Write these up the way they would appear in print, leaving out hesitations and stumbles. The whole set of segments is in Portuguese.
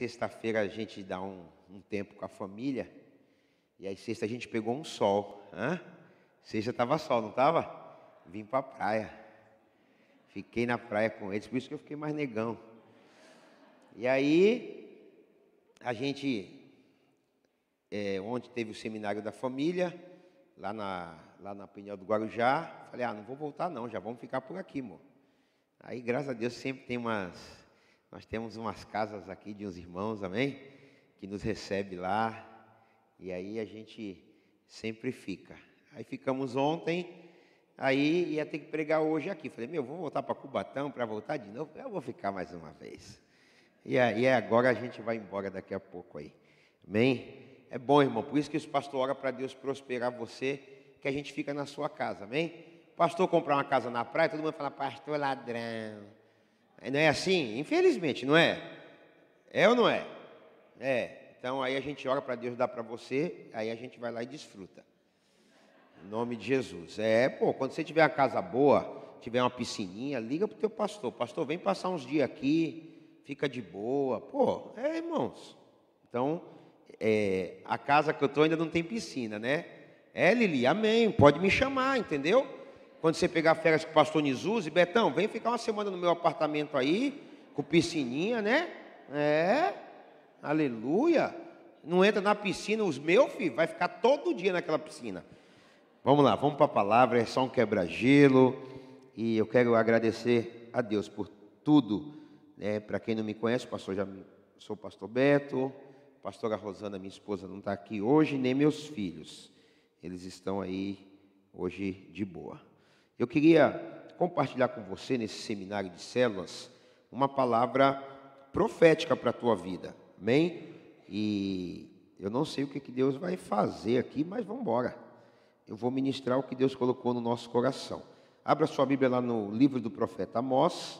Sexta-feira a gente dá um tempo com a família. E aí sexta a gente pegou um sol. Sexta estava sol, não estava? Vim para a praia. Fiquei na praia com eles, por isso que eu fiquei mais negão. E aí, a gente, ontem teve o seminário da família, lá na Pinhal do Guarujá. Falei, não vou voltar não, já vamos ficar por aqui, amor. Aí, graças a Deus, sempre tem nós temos umas casas aqui de uns irmãos, amém? Que nos recebe lá, e aí a gente sempre fica. Aí ficamos ontem, aí ia ter que pregar hoje aqui. Falei, vou voltar para Cubatão para voltar de novo? Eu vou ficar mais uma vez. E aí agora a gente vai embora daqui a pouco aí, amém? É bom, irmão, por isso que os pastores oram para Deus prosperar você, que a gente fica na sua casa, amém? Pastor comprar uma casa na praia, todo mundo fala, pastor ladrão. Não é assim? Infelizmente, não é? É ou não é? Então aí a gente ora para Deus dar para você, aí a gente vai lá e desfruta. Em nome de Jesus. Quando você tiver uma casa boa, tiver uma piscininha, liga para o teu pastor. Pastor, vem passar uns dias aqui, fica de boa. Irmãos. Então, a casa que eu estou ainda não tem piscina, né? Lili, amém, pode me chamar, entendeu? Quando você pegar férias com o pastor Nizuzi, Betão, vem ficar uma semana no meu apartamento aí, com piscininha, né? Aleluia. Não entra na piscina, os meus filhos, vai ficar todo dia naquela piscina. Vamos lá, vamos para a palavra, é só um quebra-gelo. E eu quero agradecer a Deus por tudo. Para quem não me conhece, sou o pastor Beto, pastora Rosana, minha esposa, não está aqui hoje, nem meus filhos. Eles estão aí hoje de boa. Eu queria compartilhar com você, nesse seminário de células, uma palavra profética para a tua vida, amém? E eu não sei o que Deus vai fazer aqui, mas vamos embora. Eu vou ministrar o que Deus colocou no nosso coração. Abra sua Bíblia lá no livro do profeta Amós,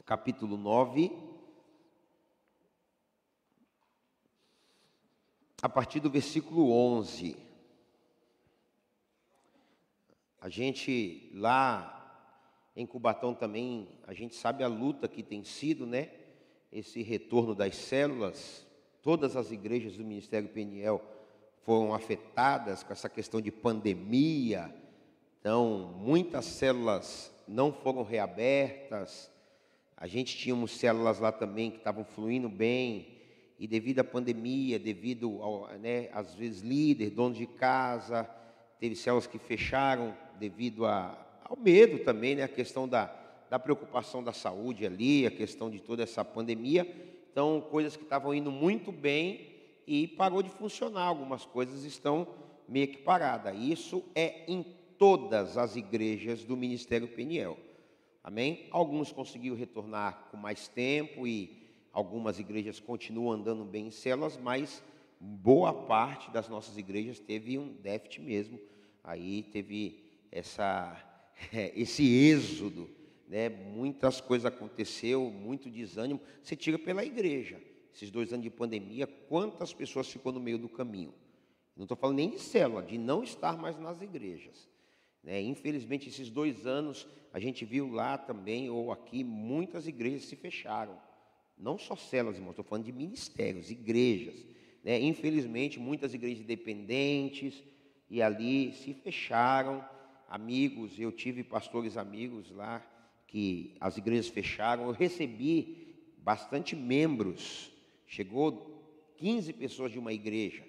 capítulo 9, a partir do versículo 11. A gente lá em Cubatão também, a gente sabe a luta que tem sido, né? Esse retorno das células. Todas as igrejas do Ministério Peniel foram afetadas com essa questão de pandemia. Então, muitas células não foram reabertas. A gente tínhamos células lá também que estavam fluindo bem. E devido à pandemia, devido ao, às vezes, líder, dono de casa, teve células que fecharam devido ao medo também, a questão da preocupação da saúde ali, a questão de toda essa pandemia. Então, coisas que estavam indo muito bem e parou de funcionar. Algumas coisas estão meio que paradas. Isso é em todas as igrejas do Ministério Peniel. Amém? Alguns conseguiram retornar com mais tempo e algumas igrejas continuam andando bem em células, mas boa parte das nossas igrejas teve um déficit mesmo. Aí teve esse êxodo, muitas coisas aconteceu, muito desânimo. Você tira pela igreja. Esses 2 anos de pandemia, quantas pessoas ficou no meio do caminho? Não estou falando nem de célula, de não estar mais nas igrejas. Infelizmente, esses 2 anos, a gente viu lá também, ou aqui, muitas igrejas se fecharam. Não só células, irmãos, estou falando de ministérios, igrejas. Infelizmente, muitas igrejas independentes, e ali se fecharam. Amigos, eu tive pastores amigos lá, que as igrejas fecharam. Eu recebi bastante membros. Chegou 15 pessoas de uma igreja.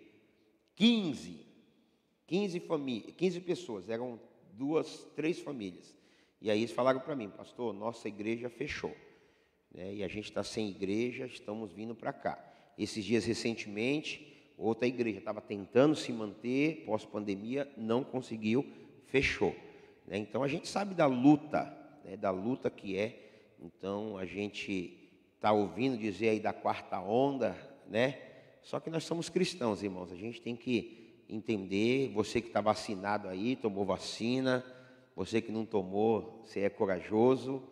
15 pessoas, eram 2, 3 famílias. E aí eles falaram para mim, pastor, nossa igreja fechou. E a gente está sem igreja, estamos vindo para cá. Esses dias, recentemente, outra igreja estava tentando se manter, pós-pandemia, não conseguiu, fechou. Então, a gente sabe da luta, que é. Então, a gente está ouvindo dizer aí da 4ª onda, Só que nós somos cristãos, irmãos, a gente tem que entender, você que está vacinado aí, tomou vacina, você que não tomou, você é corajoso,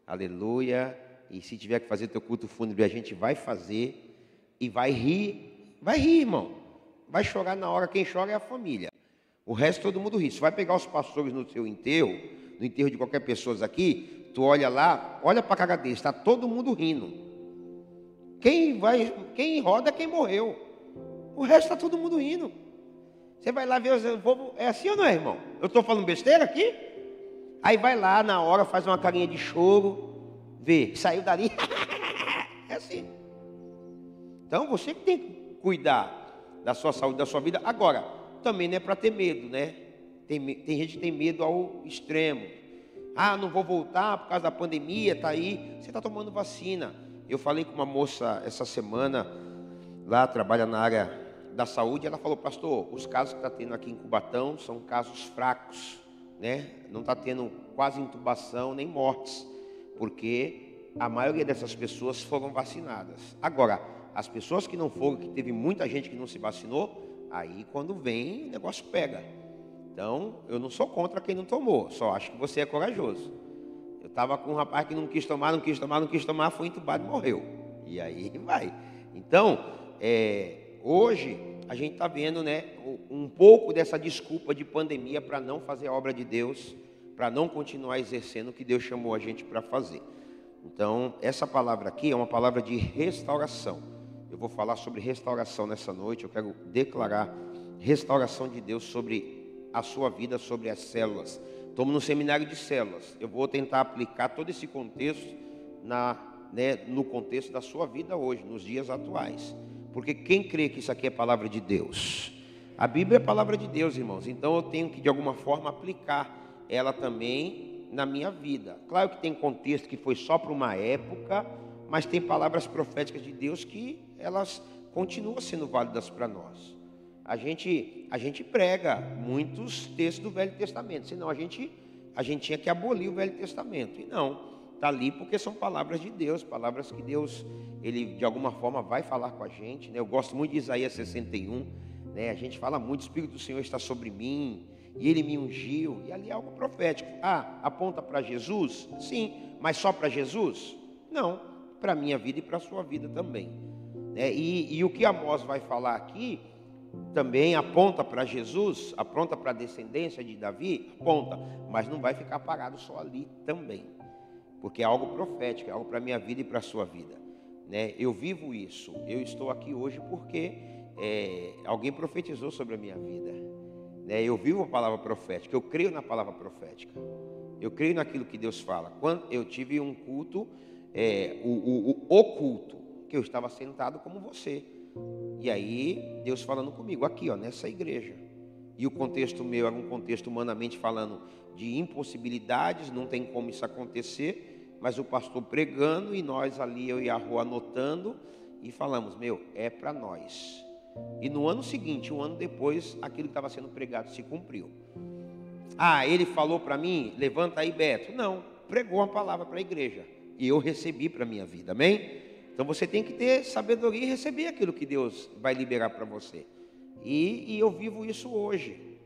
aleluia, e se tiver que fazer teu culto fúnebre, a gente vai fazer, e vai rir, irmão, vai chorar na hora, quem chora é a família, o resto todo mundo ri. Você vai pegar os pastores no seu enterro, no enterro de qualquer pessoa aqui, tu olha lá, olha para a cara deles, está todo mundo rindo. Quem roda é quem morreu. O resto está todo mundo indo. Você vai lá ver o povo. É assim ou não é, irmão? Eu estou falando besteira aqui? Aí vai lá na hora, faz uma carinha de choro, vê, saiu dali. É assim. Então você que tem que cuidar da sua saúde, da sua vida. Agora, também não é para ter medo, né? Tem gente que tem medo ao extremo. Ah, não vou voltar por causa da pandemia, está aí. Você está tomando vacina. Eu falei com uma moça essa semana, lá trabalha na área da saúde, ela falou, pastor, os casos que está tendo aqui em Cubatão são casos fracos, né? Não está tendo quase intubação nem mortes, porque a maioria dessas pessoas foram vacinadas. Agora, as pessoas que não foram, que teve muita gente que não se vacinou, aí quando vem o negócio pega. Então, eu não sou contra quem não tomou, só acho que você é corajoso. Eu estava com um rapaz que não quis tomar, foi entubado e morreu. E aí vai. Então, hoje a gente está vendo, né, um pouco dessa desculpa de pandemia para não fazer a obra de Deus, para não continuar exercendo o que Deus chamou a gente para fazer. Então, essa palavra aqui é uma palavra de restauração. Eu vou falar sobre restauração nessa noite. Eu quero declarar restauração de Deus sobre a sua vida, sobre as células. Estamos no seminário de células. Eu vou tentar aplicar todo esse contexto no contexto da sua vida hoje, nos dias atuais. Porque quem crê que isso aqui é palavra de Deus? A Bíblia é palavra de Deus, irmãos. Então eu tenho que, de alguma forma, aplicar ela também na minha vida. Claro que tem contexto que foi só para uma época, mas tem palavras proféticas de Deus que elas continuam sendo válidas para nós. A gente prega muitos textos do Velho Testamento, senão a gente tinha que abolir o Velho Testamento. E não, está ali porque são palavras de Deus, palavras que Deus, Ele de alguma forma vai falar com a gente, né? Eu gosto muito de Isaías 61, né? A gente fala muito, o Espírito do Senhor está sobre mim, e Ele me ungiu, e ali é algo profético. Ah, aponta para Jesus? Sim, mas só para Jesus? Não, para a minha vida e para a sua vida também. E o que Amós vai falar aqui também aponta para Jesus, aponta para a descendência de Davi, aponta, mas não vai ficar parado só ali também, porque é algo profético, é algo para a minha vida e para a sua vida, né? Eu vivo isso, eu estou aqui hoje porque alguém profetizou sobre a minha vida, né? Eu vivo a palavra profética, eu creio na palavra profética, eu creio naquilo que Deus fala. Quando eu tive um culto, o culto, que eu estava sentado como você, e aí Deus falando comigo aqui, ó, nessa igreja, e o contexto meu era um contexto humanamente falando de impossibilidades, não tem como isso acontecer, mas o pastor pregando e nós ali, eu e a Rô anotando e falamos, é para nós. E no ano seguinte, um ano depois, aquilo que estava sendo pregado se cumpriu. Ah, ele falou para mim, levanta aí, Beto. Não, pregou uma palavra para a igreja e eu recebi para a minha vida, amém? Então você tem que ter sabedoria e receber aquilo que Deus vai liberar para você. E eu vivo isso hoje,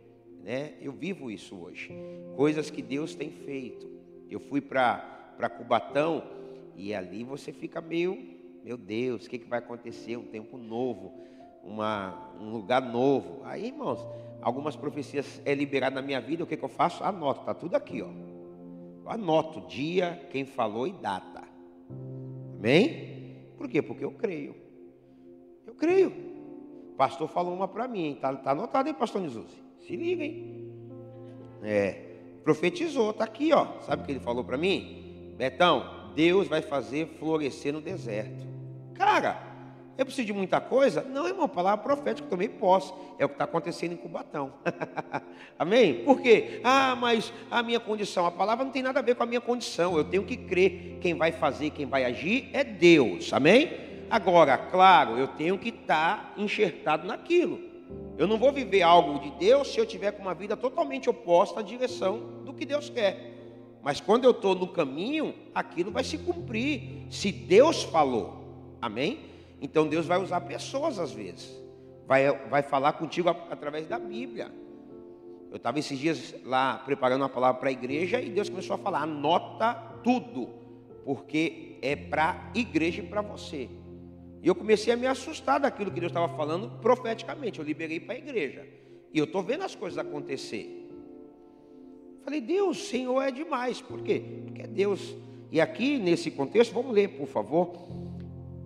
né? Eu vivo isso hoje. Coisas que Deus tem feito. Eu fui para Cubatão e ali você fica meu Deus, o que vai acontecer? Um tempo novo, um lugar novo. Aí, irmãos, algumas profecias liberadas na minha vida, o que eu faço? Anoto, está tudo aqui, ó. Eu anoto dia, quem falou e data. Amém? Por quê? Porque eu creio. Eu creio. O pastor falou uma para mim, está anotado, hein, pastor Nizuzi? Se liga, hein? Profetizou, está aqui, ó. Sabe o que ele falou para mim? Betão, Deus vai fazer florescer no deserto. Cara, eu preciso de muita coisa? Não, irmão, palavra profética eu também posso. É o que está acontecendo em Cubatão. Amém? Por quê? Ah, mas a minha condição, a palavra não tem nada a ver com a minha condição. Eu tenho que crer. Quem vai fazer, quem vai agir é Deus. Amém? Agora, claro, eu tenho que estar enxertado naquilo. Eu não vou viver algo de Deus se eu tiver com uma vida totalmente oposta à direção do que Deus quer. Mas quando eu estou no caminho, aquilo vai se cumprir. Se Deus falou. Amém? Então Deus vai usar pessoas às vezes. Vai falar contigo através da Bíblia. Eu estava esses dias lá preparando uma palavra para a igreja e Deus começou a falar, anota tudo, porque é para a igreja e para você. E eu comecei a me assustar daquilo que Deus estava falando profeticamente. Eu liberei para a igreja. E eu estou vendo as coisas acontecer. Falei, Deus, Senhor é demais. Por quê? Porque é Deus. E aqui nesse contexto, vamos ler, por favor.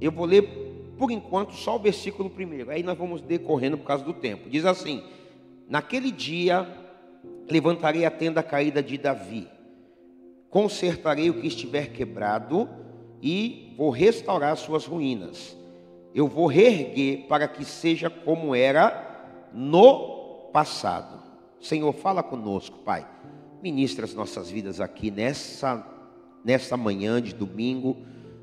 Eu vou ler por enquanto, só o versículo 1. Aí nós vamos decorrendo por causa do tempo. Diz assim: naquele dia levantarei a tenda caída de Davi, consertarei o que estiver quebrado e vou restaurar suas ruínas. Eu vou reerguer para que seja como era no passado. Senhor, fala conosco, Pai. Ministra as nossas vidas aqui nessa manhã de domingo.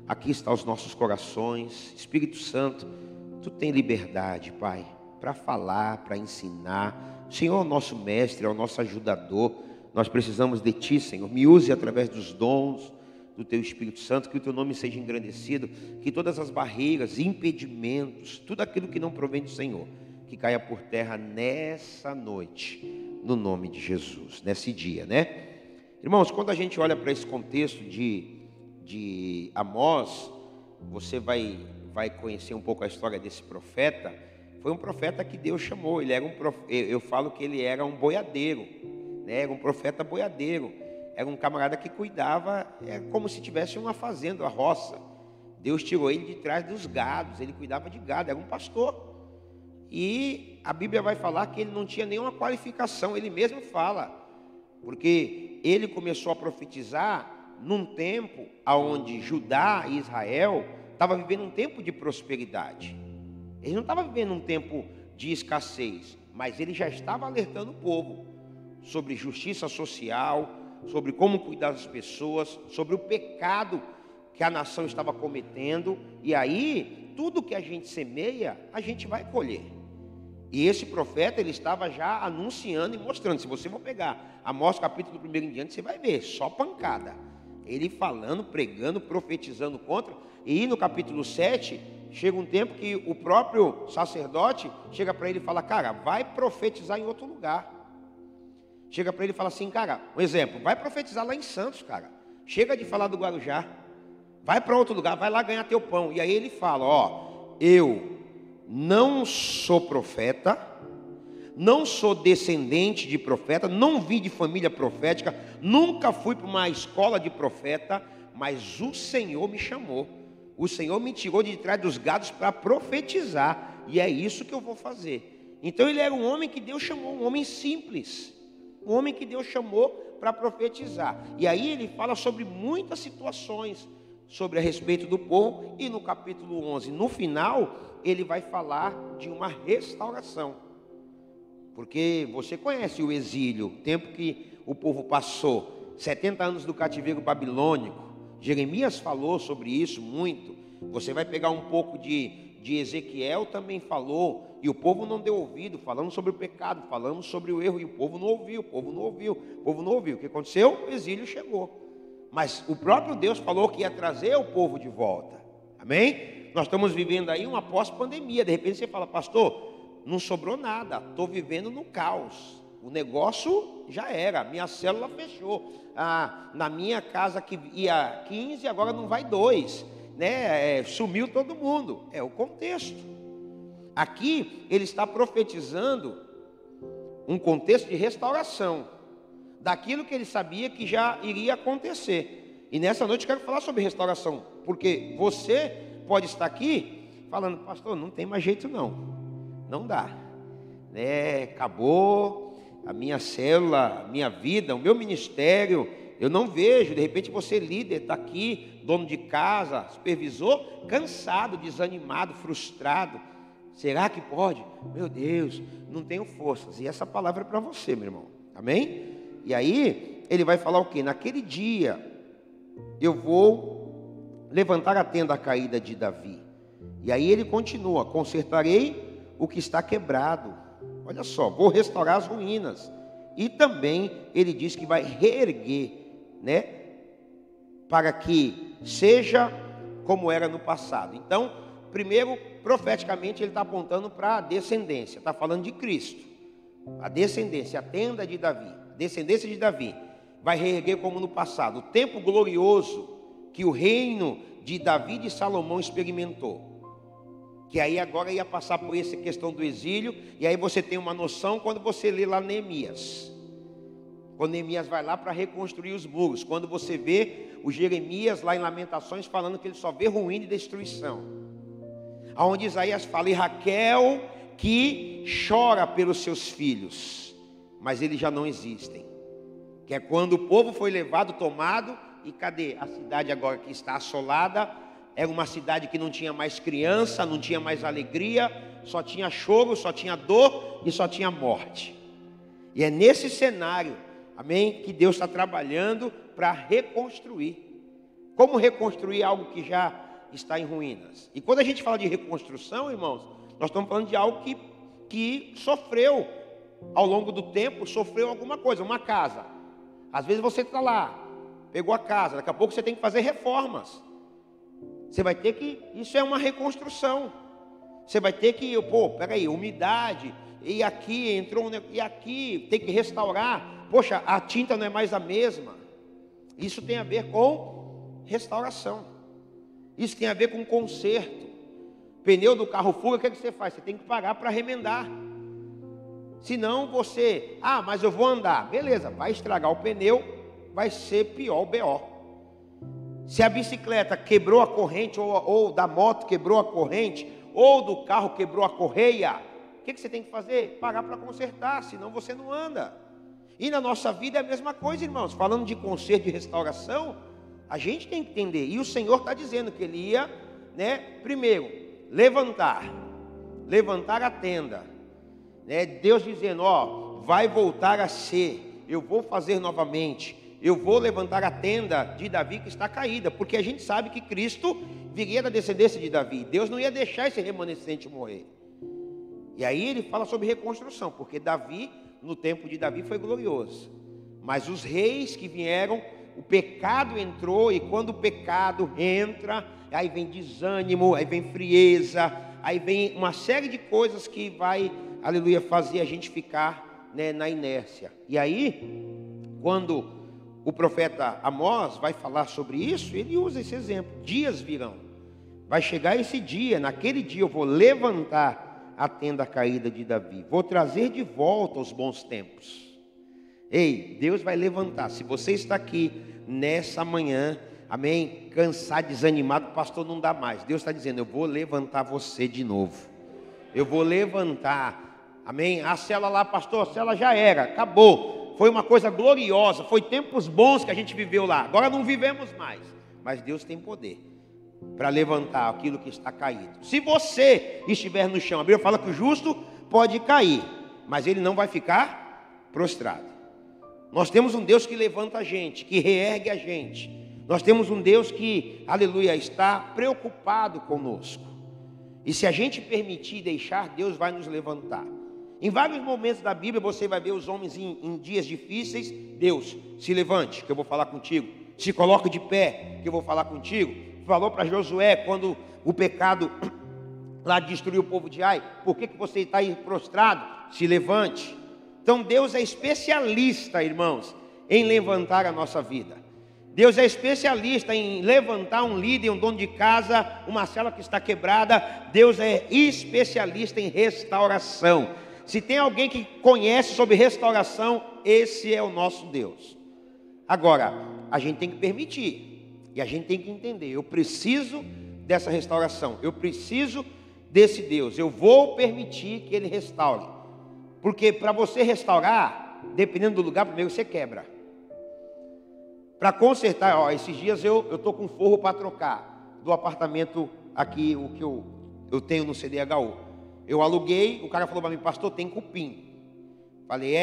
Aqui estão os nossos corações. Espírito Santo, Tu tem liberdade, Pai, para falar, para ensinar. O Senhor é o nosso mestre, é o nosso ajudador. Nós precisamos de Ti, Senhor. Me use através dos dons do Teu Espírito Santo, que o Teu nome seja engrandecido, que todas as barreiras, impedimentos, tudo aquilo que não provém do Senhor, que caia por terra nessa noite, no nome de Jesus, nesse dia, né? Irmãos, quando a gente olha para esse contexto de Amós, você vai conhecer um pouco a história desse profeta. Foi um profeta que Deus chamou. Ele era eu falo que ele era um boiadeiro, né? Era um profeta boiadeiro. Era um camarada que cuidava, como se tivesse uma fazenda, uma roça. Deus tirou ele de trás dos gados, ele cuidava de gado, era um pastor. E a Bíblia vai falar que ele não tinha nenhuma qualificação, ele mesmo fala, porque ele começou a profetizar num tempo onde Judá e Israel estavam vivendo um tempo de prosperidade. Ele não estava vivendo um tempo de escassez, mas ele já estava alertando o povo sobre justiça social, sobre como cuidar das pessoas, sobre o pecado que a nação estava cometendo. E aí, tudo que a gente semeia, a gente vai colher. E esse profeta, ele estava já anunciando e mostrando. Se você for pegar Amós capítulo 1 em diante, você vai ver, só pancada. Ele falando, pregando, profetizando contra. E no capítulo 7, chega um tempo que o próprio sacerdote chega para ele e fala: cara, vai profetizar em outro lugar. Chega para ele e fala assim: cara, um exemplo, vai profetizar lá em Santos, cara. Chega de falar do Guarujá. Vai para outro lugar, vai lá ganhar teu pão. E aí ele fala: ó, eu não sou profeta, não sou descendente de profeta, não vim de família profética, nunca fui para uma escola de profeta, mas o Senhor me chamou. O Senhor me tirou de trás dos gados para profetizar. E é isso que eu vou fazer. Então ele era um homem que Deus chamou, um homem simples. Um homem que Deus chamou para profetizar. E aí ele fala sobre muitas situações, sobre a respeito do povo. E no capítulo 11, no final, ele vai falar de uma restauração. Porque você conhece o exílio, o tempo que o povo passou, 70 anos do cativeiro babilônico. Jeremias falou sobre isso muito. Você vai pegar um pouco de Ezequiel, também falou. E o povo não deu ouvido, falando sobre o pecado, falando sobre o erro, e o povo não ouviu, o povo não ouviu, o povo não ouviu. O que aconteceu? O exílio chegou. Mas o próprio Deus falou que ia trazer o povo de volta. Amém? Nós estamos vivendo aí uma pós-pandemia. De repente você fala: pastor, não sobrou nada, estou vivendo no caos. O negócio já era, minha célula fechou. Na minha casa que ia 15, agora não vai 2. Né? Sumiu todo mundo. É o contexto. Aqui ele está profetizando um contexto de restauração daquilo que ele sabia que já iria acontecer. E nessa noite eu quero falar sobre restauração, porque você pode estar aqui falando: pastor, não tem mais jeito não dá, né? Acabou a minha célula, minha vida, o meu ministério, eu não vejo. De repente você líder está aqui, dono de casa, supervisor, cansado, desanimado, frustrado. Será que pode? Meu Deus, não tenho forças. E essa palavra é para você, meu irmão. Amém? E aí, ele vai falar o quê? Naquele dia, eu vou levantar a tenda caída de Davi. E aí ele continua: consertarei o que está quebrado. Olha só, vou restaurar as ruínas. E também ele diz que vai reerguer, né? Para que seja como era no passado. Então, primeiro, profeticamente, ele está apontando para a descendência. Está falando de Cristo. A descendência, a tenda de Davi, a descendência de Davi, vai reerguer como no passado. O tempo glorioso que o reino de Davi e de Salomão experimentou. Que aí agora ia passar por essa questão do exílio. E aí você tem uma noção quando você lê lá Neemias. Quando Neemias vai lá para reconstruir os muros. Quando você vê o Jeremias lá em Lamentações falando que ele só vê ruína e destruição. Aonde Isaías fala, e Raquel que chora pelos seus filhos, mas eles já não existem. Que é quando o povo foi levado, tomado, e cadê? A cidade agora que está assolada, era uma cidade que não tinha mais criança, não tinha mais alegria, só tinha choro, só tinha dor e só tinha morte. E é nesse cenário, amém, que Deus está trabalhando para reconstruir. Como reconstruir algo que já está em ruínas? E quando a gente fala de reconstrução, irmãos, nós estamos falando de algo que sofreu ao longo do tempo, sofreu alguma coisa, uma casa. Às vezes você está lá, pegou a casa, daqui a pouco você tem que fazer reformas. Você vai ter que, isso é uma reconstrução. Você vai ter que, peraí, umidade, e aqui entrou, e aqui tem que restaurar. Poxa, a tinta não é mais a mesma. Isso tem a ver com restauração. Isso tem a ver com conserto. Pneu do carro fura, o que você faz? Você tem que pagar para remendar. Senão você, mas eu vou andar. Beleza, vai estragar o pneu, vai ser pior o BO. Se a bicicleta quebrou a corrente, ou da moto quebrou a corrente, ou do carro quebrou a correia, o que você tem que fazer? Pagar para consertar, senão você não anda. E na nossa vida é a mesma coisa, irmãos. Falando de conserto e restauração, a gente tem que entender. E o Senhor está dizendo que Ele ia, primeiro, levantar a tenda. Deus dizendo, vai voltar a ser, eu vou fazer novamente. Eu vou levantar a tenda de Davi que está caída, porque a gente sabe que Cristo viria da descendência de Davi. Deus não ia deixar esse remanescente morrer. E aí ele fala sobre reconstrução, porque Davi, no tempo de Davi, foi glorioso. Mas os reis que vieram, o pecado entrou, e quando o pecado entra, aí vem desânimo, aí vem frieza, aí vem uma série de coisas que vai, aleluia, fazer a gente ficar na inércia. E aí, quando o profeta Amós vai falar sobre isso, ele usa esse exemplo. Dias virão. Vai chegar esse dia, naquele dia eu vou levantar a tenda caída de Davi. Vou trazer de volta os bons tempos. Ei, Deus vai levantar. Se você está aqui nessa manhã, amém, cansado, desanimado, pastor, não dá mais. Deus está dizendo, eu vou levantar você de novo. Eu vou levantar, amém. A cela lá, pastor, a cela já era, acabou. Foi uma coisa gloriosa, foi tempos bons que a gente viveu lá. Agora não vivemos mais, mas Deus tem poder para levantar aquilo que está caído. Se você estiver no chão, a Bíblia fala que o justo pode cair, mas ele não vai ficar prostrado. Nós temos um Deus que levanta a gente, que reergue a gente. Nós temos um Deus que, aleluia, está preocupado conosco. E se a gente permitir e deixar, Deus vai nos levantar. Em vários momentos da Bíblia você vai ver os homens em dias difíceis. Deus, se levante, que eu vou falar contigo. Se coloque de pé, que eu vou falar contigo. Falou para Josué, quando o pecado lá destruiu o povo de Ai, por que você está aí prostrado? Se levante. Então Deus é especialista, irmãos, em levantar a nossa vida. Deus é especialista em levantar um líder, um dono de casa, uma cela que está quebrada. Deus é especialista em restauração. Se tem alguém que conhece sobre restauração, esse é o nosso Deus. Agora, a gente tem que permitir, e a gente tem que entender, eu preciso dessa restauração, eu preciso desse Deus, eu vou permitir que Ele restaure. Porque para você restaurar, dependendo do lugar, primeiro você quebra. Para consertar, esses dias eu estou com forro para trocar do apartamento aqui, o que eu tenho no CDHU. Eu aluguei, o cara falou para mim, pastor, tem cupim. Falei,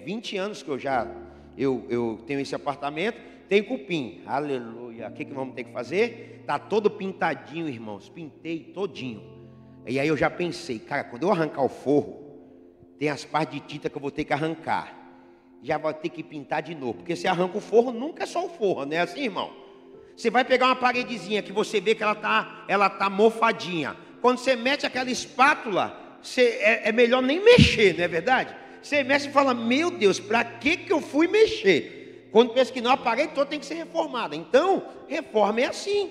20 anos que eu tenho esse apartamento, tem cupim. Aleluia, o que vamos ter que fazer? Está todo pintadinho, irmãos, pintei todinho. E aí eu já pensei, cara, quando eu arrancar o forro, tem as partes de tinta que eu vou ter que arrancar. Já vou ter que pintar de novo, porque se arranca o forro, nunca é só o forro, não é assim, irmão? Você vai pegar uma paredezinha que você vê que ela tá mofadinha. Quando você mete aquela espátula, é melhor nem mexer, não é verdade? Você mexe e fala, meu Deus, para que eu fui mexer? Quando pensa que não, a parede toda tem que ser reformada. Então, reforma é assim.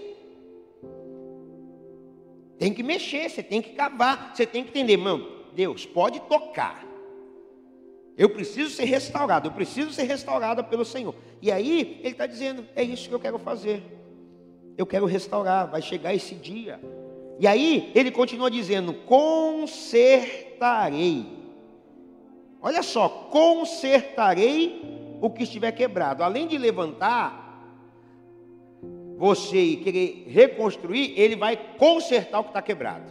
Tem que mexer, você tem que cavar, você tem que entender, irmão, Deus pode tocar. Eu preciso ser restaurado, eu preciso ser restaurada pelo Senhor. E aí, Ele está dizendo, é isso que eu quero fazer. Eu quero restaurar, vai chegar esse dia. E aí ele continua dizendo: consertarei. Olha só, consertarei o que estiver quebrado. Além de levantar você e querer reconstruir, ele vai consertar o que está quebrado.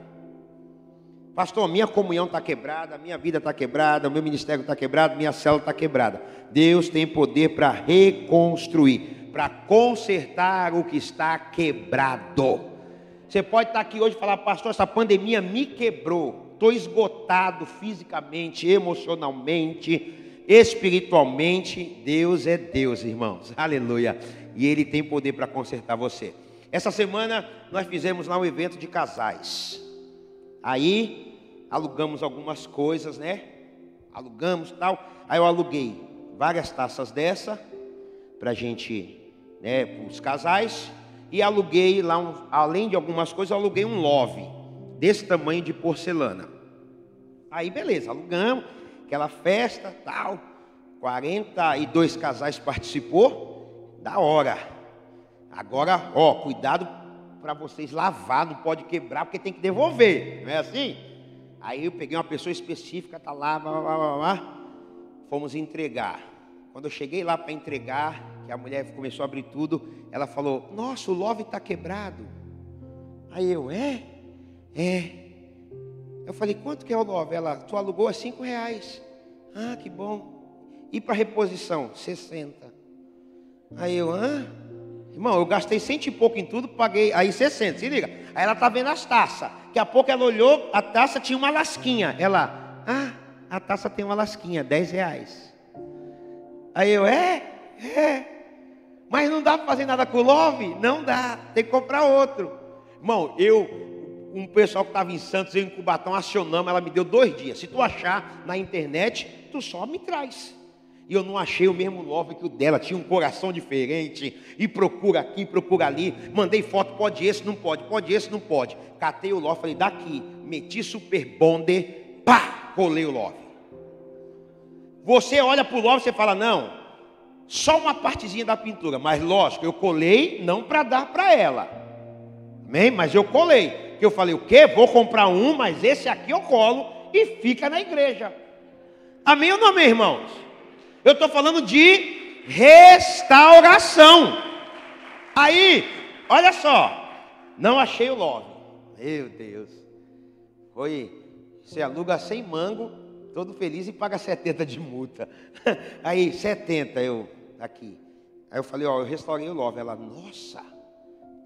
Pastor, minha comunhão está quebrada, minha vida está quebrada, meu ministério está quebrado, minha célula está quebrada. Deus tem poder para reconstruir, para consertar o que está quebrado. Você pode estar aqui hoje e falar: pastor, essa pandemia me quebrou. Estou esgotado fisicamente, emocionalmente, espiritualmente. Deus é Deus, irmãos. Aleluia. E Ele tem poder para consertar você. Essa semana nós fizemos lá um evento de casais. Aí alugamos algumas coisas, né? Alugamos tal. Aí eu aluguei várias taças dessa para a gente, né, para os casais. E aluguei lá, além de algumas coisas, eu aluguei um love desse tamanho de porcelana. Aí beleza, alugamos, aquela festa, tal, 42 casais participou, da hora. Agora, ó, cuidado para vocês lavar, não pode quebrar, porque tem que devolver, não é assim? Aí eu peguei uma pessoa específica, tá lá, fomos entregar. Quando eu cheguei lá para entregar, que a mulher começou a abrir tudo, ela falou: nossa, o love está quebrado. Aí eu, é. Eu falei: quanto que é o love? Ela: tu alugou a R$5. Ah, que bom. E para reposição? 60. Aí eu, irmão, eu gastei 100 e pouco em tudo, paguei aí 60, se liga. Aí ela tá vendo as taças. Daqui a pouco ela olhou, a taça tinha uma lasquinha. Ela: a taça tem uma lasquinha, R$10. Aí eu, mas não dá para fazer nada com o love? Não dá, tem que comprar outro. Irmão, um pessoal que estava em Santos, eu em Cubatão, acionamos, ela me deu 2 dias. Se tu achar na internet, tu só me traz. E eu não achei o mesmo love que o dela, tinha um coração diferente, e procura aqui, procura ali, mandei foto, pode esse, não pode, pode esse, não pode. Catei o love, falei: daqui, meti super bonder, pá, colei o love. Você olha para o love e você fala: não, só uma partezinha da pintura, mas lógico, eu colei não para dar para ela, amém? Mas eu colei, que eu falei: o quê? Vou comprar um, mas esse aqui eu colo e fica na igreja, amém ou não, amém, irmãos? Eu estou falando de restauração. Aí, olha só, não achei o love, meu Deus, você aluga 100 mango, todo feliz, e paga 70 de multa. Aí 70 eu aqui. Aí eu falei: ó, eu restaurei o love. Ela: nossa,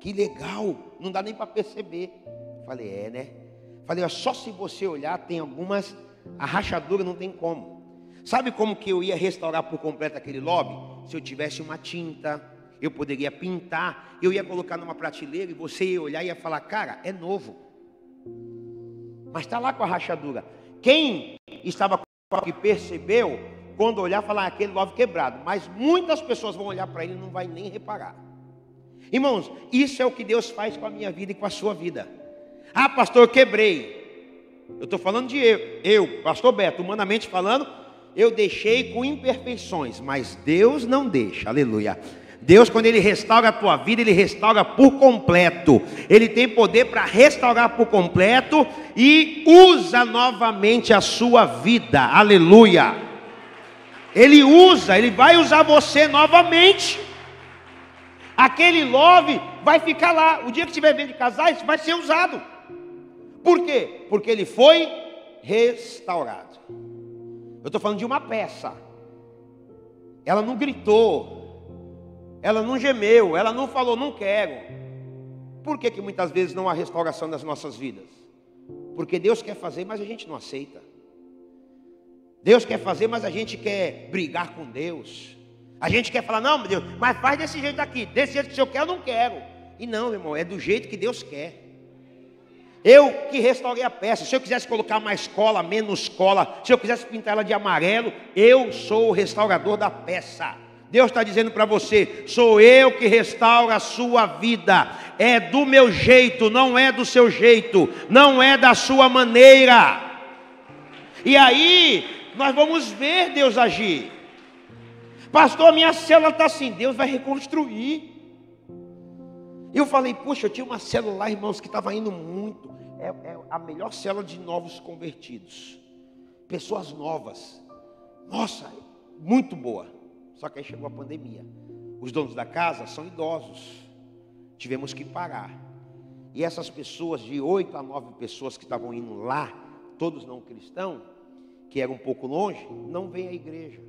que legal, não dá nem para perceber. Falei: né? Falei: ó, só se você olhar, tem algumas, a rachadura não tem como. Sabe como que eu ia restaurar por completo aquele love? Se eu tivesse uma tinta, eu poderia pintar, eu ia colocar numa prateleira e você ia olhar e ia falar: cara, é novo. Mas está lá com a rachadura. Quem estava com que percebeu, quando olhar, falar: aquele love quebrado. Mas muitas pessoas vão olhar para ele e não vai nem reparar. Irmãos, isso é o que Deus faz com a minha vida e com a sua vida. Ah, pastor, eu quebrei. Eu estou falando de eu, pastor Beto, humanamente falando, eu deixei com imperfeições, mas Deus não deixa, aleluia. Deus, quando Ele restaura a tua vida, Ele restaura por completo. Ele tem poder para restaurar por completo e usa novamente a sua vida, aleluia. Ele vai usar você novamente. Aquele love vai ficar lá. O dia que estiver vendo de casais, vai ser usado. Por quê? Porque ele foi restaurado. Eu estou falando de uma peça. Ela não gritou, ela não gemeu, ela não falou: não quero. Por que muitas vezes não há restauração das nossas vidas? Porque Deus quer fazer, mas a gente não aceita. Deus quer fazer, mas a gente quer brigar com Deus. A gente quer falar: não, Deus, mas faz desse jeito aqui, desse jeito que o Senhor quer, eu não quero. E não, irmão, é do jeito que Deus quer. Eu que restaurei a peça. Se eu quisesse colocar mais cola, menos cola, se eu quisesse pintar ela de amarelo, eu sou o restaurador da peça. Deus está dizendo para você: sou eu que restauro a sua vida. É do meu jeito, não é do seu jeito, não é da sua maneira. E aí nós vamos ver Deus agir. Pastor, minha célula está assim. Deus vai reconstruir. Eu falei, poxa, eu tinha uma célula lá, irmãos, que estava indo muito. É a melhor célula de novos convertidos. Pessoas novas. Nossa, muito boa. Só que aí chegou a pandemia. Os donos da casa são idosos. Tivemos que parar. E essas pessoas, de 8 a 9 pessoas que estavam indo lá, todos não cristãos, que era um pouco longe, não vêm à igreja.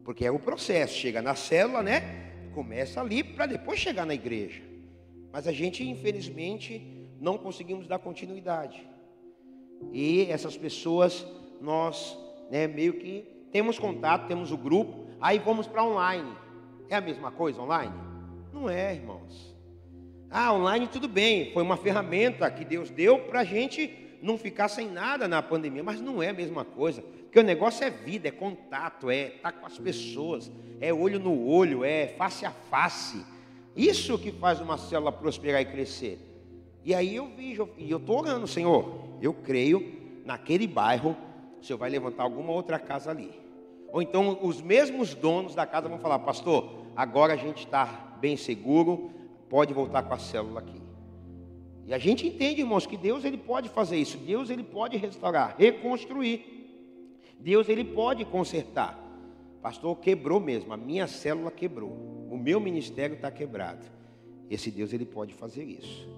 Porque é o processo. Chega na célula, né? Começa ali para depois chegar na igreja. Mas a gente, infelizmente, não conseguimos dar continuidade. E essas pessoas, nós, né, meio que temos contato, temos o grupo, aí vamos para online. É a mesma coisa online? Não é, irmãos. Online tudo bem, foi uma ferramenta que Deus deu para a gente não ficar sem nada na pandemia, mas não é a mesma coisa. Porque o negócio é vida, é contato, é estar com as pessoas, é olho no olho, é face a face. Isso que faz uma célula prosperar e crescer. E aí eu vejo, e eu estou orando, Senhor, eu creio, naquele bairro, o Senhor vai levantar alguma outra casa ali. Ou então os mesmos donos da casa vão falar, pastor, agora a gente está bem seguro, pode voltar com a célula aqui. E a gente entende, irmãos, que Deus ele pode fazer isso. Deus ele pode restaurar, reconstruir. Deus ele pode consertar. Pastor, quebrou mesmo, a minha célula quebrou. O meu ministério está quebrado. Esse Deus ele pode fazer isso.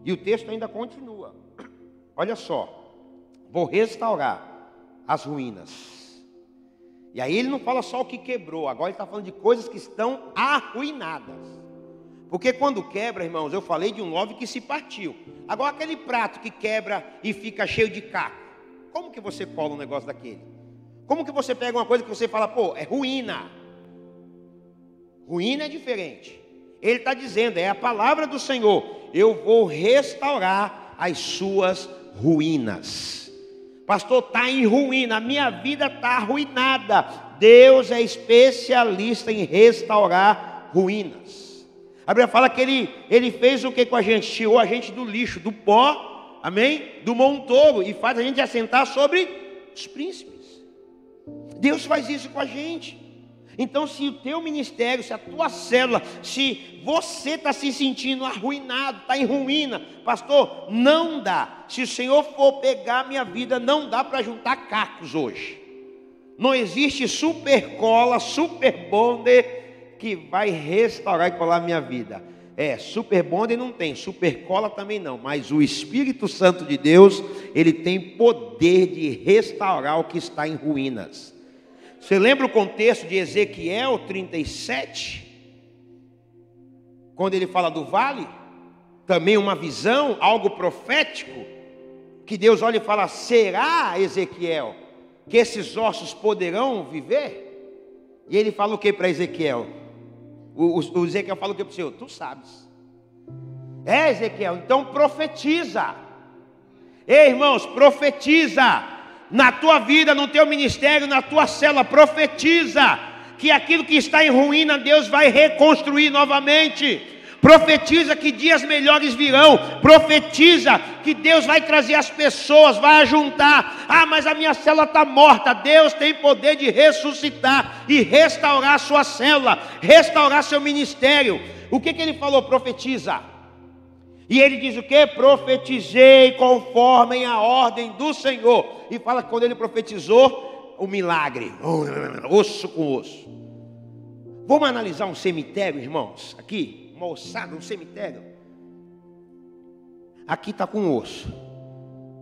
E o texto ainda continua. Olha só. Vou restaurar as ruínas. E aí ele não fala só o que quebrou. Agora ele está falando de coisas que estão arruinadas. Porque quando quebra, irmãos, eu falei de um móvel que se partiu. Agora aquele prato que quebra e fica cheio de caco. Como que você cola um negócio daquele? Como que você pega uma coisa que você fala, pô, é ruína? Ruína é diferente. Ele está dizendo, é a palavra do Senhor. Eu vou restaurar as suas ruínas. Pastor, está em ruína, a minha vida está arruinada. Deus é especialista em restaurar ruínas. A Bíblia fala que ele fez o que com a gente? Tirou a gente do lixo, do pó, amém? Do montouro, e faz a gente assentar sobre os príncipes. Deus faz isso com a gente. Então se o teu ministério, se a tua célula, se você está se sentindo arruinado, está em ruína, pastor, não dá. Se o Senhor for pegar a minha vida, não dá para juntar cacos hoje. Não existe super cola, super bonder que vai restaurar e colar a minha vida. Super bonder não tem, super cola também não. Mas o Espírito Santo de Deus, ele tem poder de restaurar o que está em ruínas. Você lembra o contexto de Ezequiel 37? Quando ele fala do vale, também uma visão, algo profético, que Deus olha e fala, será, Ezequiel, que esses ossos poderão viver? E ele fala o que para Ezequiel? O Ezequiel fala o que para o Senhor? Tu sabes. Ezequiel, então profetiza. Ei, irmãos, profetiza. Na tua vida, no teu ministério, na tua célula, profetiza que aquilo que está em ruína, Deus vai reconstruir novamente. Profetiza que dias melhores virão. Profetiza que Deus vai trazer as pessoas, vai ajuntar. Mas a minha célula está morta. Deus tem poder de ressuscitar e restaurar a sua célula, restaurar seu ministério. O que ele falou? Profetiza. E ele diz o que? Profetizei conforme a ordem do Senhor. E fala que quando ele profetizou, o milagre, osso com osso. Vamos analisar um cemitério, irmãos? Aqui, uma ossada, um cemitério. Aqui está com osso.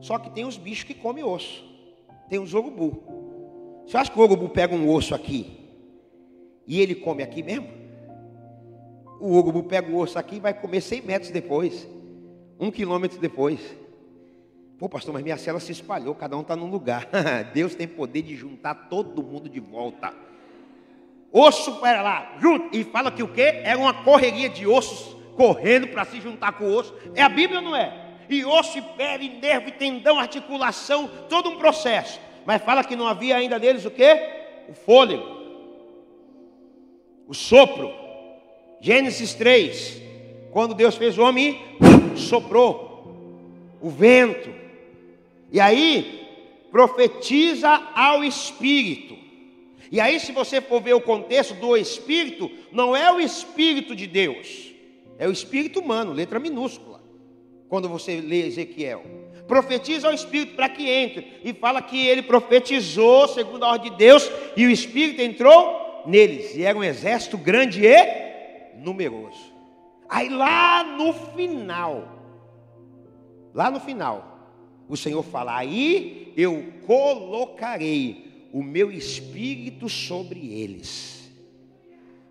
Só que tem os bichos que comem osso. Tem os urubu. Você acha que o urubu pega um osso aqui e ele come aqui mesmo? O urubu pega o osso aqui e vai comer 100 metros depois. 1 quilômetro depois. Pô, pastor, mas minha célula se espalhou, cada um está num lugar. Deus tem poder de juntar todo mundo de volta. Osso para lá, junto. E fala que o quê? Era uma correria de ossos correndo para se juntar com o osso. É a Bíblia ou não é? E osso, e pele, e nervo, e tendão, articulação, todo um processo. Mas fala que não havia ainda deles o quê? O fôlego. O sopro. Gênesis 3. Quando Deus fez o homem, soprou o vento. E aí, profetiza ao Espírito. E aí, se você for ver o contexto do Espírito, não é o Espírito de Deus. É o espírito humano, letra minúscula. Quando você lê Ezequiel, profetiza ao espírito para que entre. E fala que ele profetizou segundo a ordem de Deus, e o espírito entrou neles. E era um exército grande e numeroso. Aí lá no final, o Senhor fala: aí eu colocarei o meu espírito sobre eles.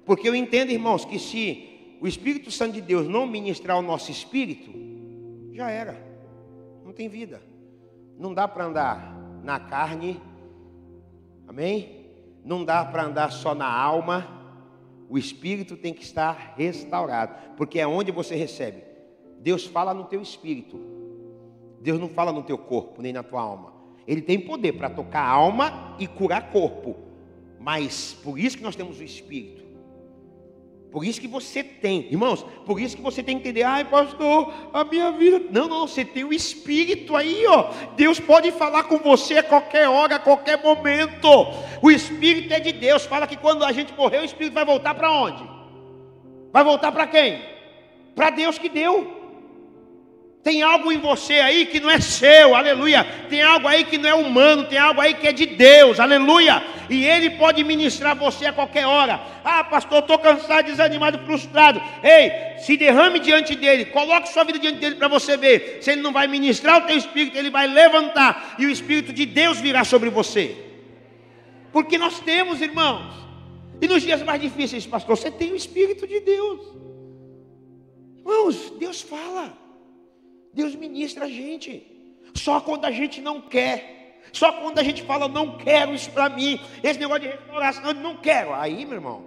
Porque eu entendo, irmãos, que se o Espírito Santo de Deus não ministrar o nosso espírito, já era, não tem vida. Não dá para andar na carne, amém? Não dá para andar só na alma. O espírito tem que estar restaurado, porque é onde você recebe. Deus fala no teu espírito, Deus não fala no teu corpo, nem na tua alma. Ele tem poder para tocar a alma e curar corpo, mas por isso que nós temos o espírito. Por isso que você tem, irmãos, por isso que você tem que entender: ai, pastor, a minha vida. Não, você tem o espírito aí, ó. Deus pode falar com você a qualquer hora, a qualquer momento. O espírito é de Deus. Fala que quando a gente morrer, o espírito vai voltar para onde? Vai voltar para quem? Para Deus que deu. Tem algo em você aí que não é seu, aleluia. Tem algo aí que não é humano, tem algo aí que é de Deus, aleluia. E Ele pode ministrar você a qualquer hora. Ah, pastor, estou cansado, desanimado, frustrado. Ei, se derrame diante dEle, coloque sua vida diante dEle para você ver. Se Ele não vai ministrar o teu espírito, Ele vai levantar, e o Espírito de Deus virá sobre você. Porque nós temos, irmãos. E nos dias mais difíceis, pastor, você tem o Espírito de Deus. Irmãos, Deus fala. Deus ministra a gente. Só quando a gente não quer. Só quando a gente fala: não quero isso para mim. Esse negócio de restauração, não quero. Aí, meu irmão,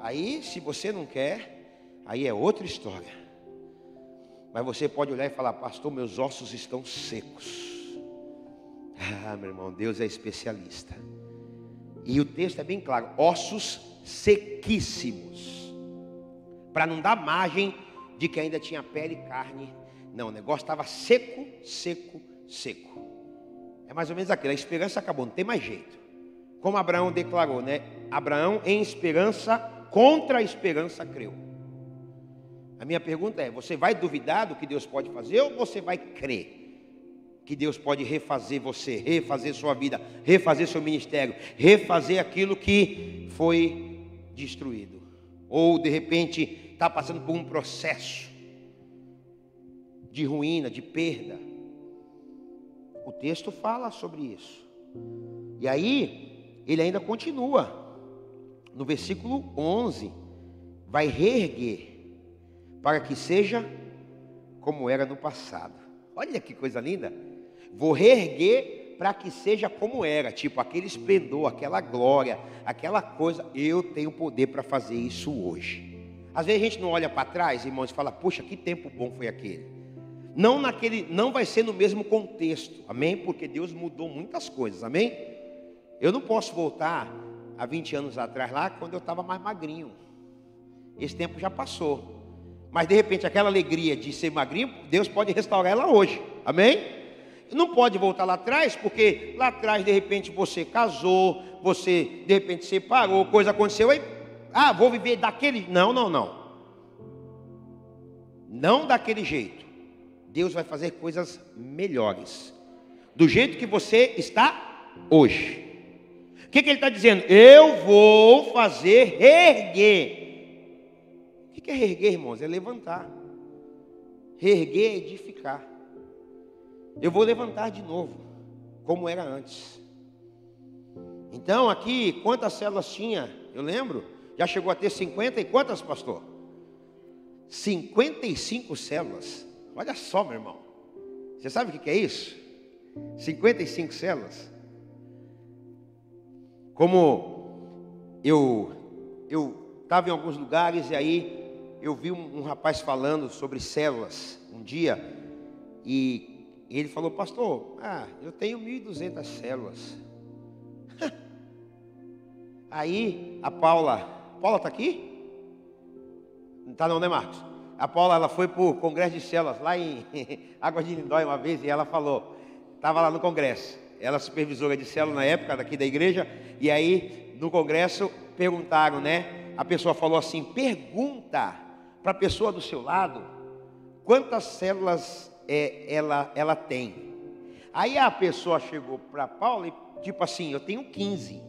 aí se você não quer, aí é outra história. Mas você pode olhar e falar: pastor, meus ossos estão secos. Ah, meu irmão, Deus é especialista. E o texto é bem claro: ossos sequíssimos, para não dar margem de que ainda tinha pele e carne. Não, o negócio estava seco. É mais ou menos aquilo, a esperança acabou, não tem mais jeito. Como Abraão declarou, né? Abraão, em esperança, contra a esperança, creu. A minha pergunta é: você vai duvidar do que Deus pode fazer, ou você vai crer que Deus pode refazer você, refazer sua vida, refazer seu ministério, refazer aquilo que foi destruído? Ou de repente está passando por um processo de ruína, de perda. O texto fala sobre isso. E aí, ele ainda continua. No versículo 11. Vai reerguer, para que seja como era no passado. Olha que coisa linda. Vou reerguer para que seja como era. Tipo, aquele esplendor, aquela glória, aquela coisa. Eu tenho poder para fazer isso hoje. Às vezes a gente não olha para trás, irmãos, e fala: puxa, que tempo bom foi aquele. Não vai ser no mesmo contexto, amém? Porque Deus mudou muitas coisas, amém? Eu não posso voltar há 20 anos atrás, lá quando eu estava mais magrinho. Esse tempo já passou. Mas de repente aquela alegria de ser magrinho, Deus pode restaurar ela hoje, amém? Não pode voltar lá atrás, porque lá atrás de repente você casou, você de repente separou, coisa aconteceu, aí, vou viver daquele... Não. Não daquele jeito. Deus vai fazer coisas melhores, do jeito que você está hoje. O que ele está dizendo? Eu vou fazer reerguer. O que é reerguer, irmãos? É levantar. Reerguer é edificar. Eu vou levantar de novo, como era antes. Então aqui, quantas células tinha? Eu lembro, já chegou a ter 50 e quantas, pastor? 55 células. Olha só, meu irmão. Você sabe o que é isso? 55 células. Como eu estava em alguns lugares e aí eu vi um rapaz falando sobre células um dia. E ele falou: pastor, eu tenho 1.200 células. Aí a Paula está aqui? Não está não, né, Marcos? A Paula, ela foi para o congresso de células lá em Águas de Lindóia uma vez, e ela falou, estava lá no congresso, ela supervisora de célula na época daqui da igreja, e aí no congresso perguntaram, né? A pessoa falou assim: pergunta para a pessoa do seu lado quantas células ela tem. Aí a pessoa chegou para Paula e tipo assim, eu tenho 15,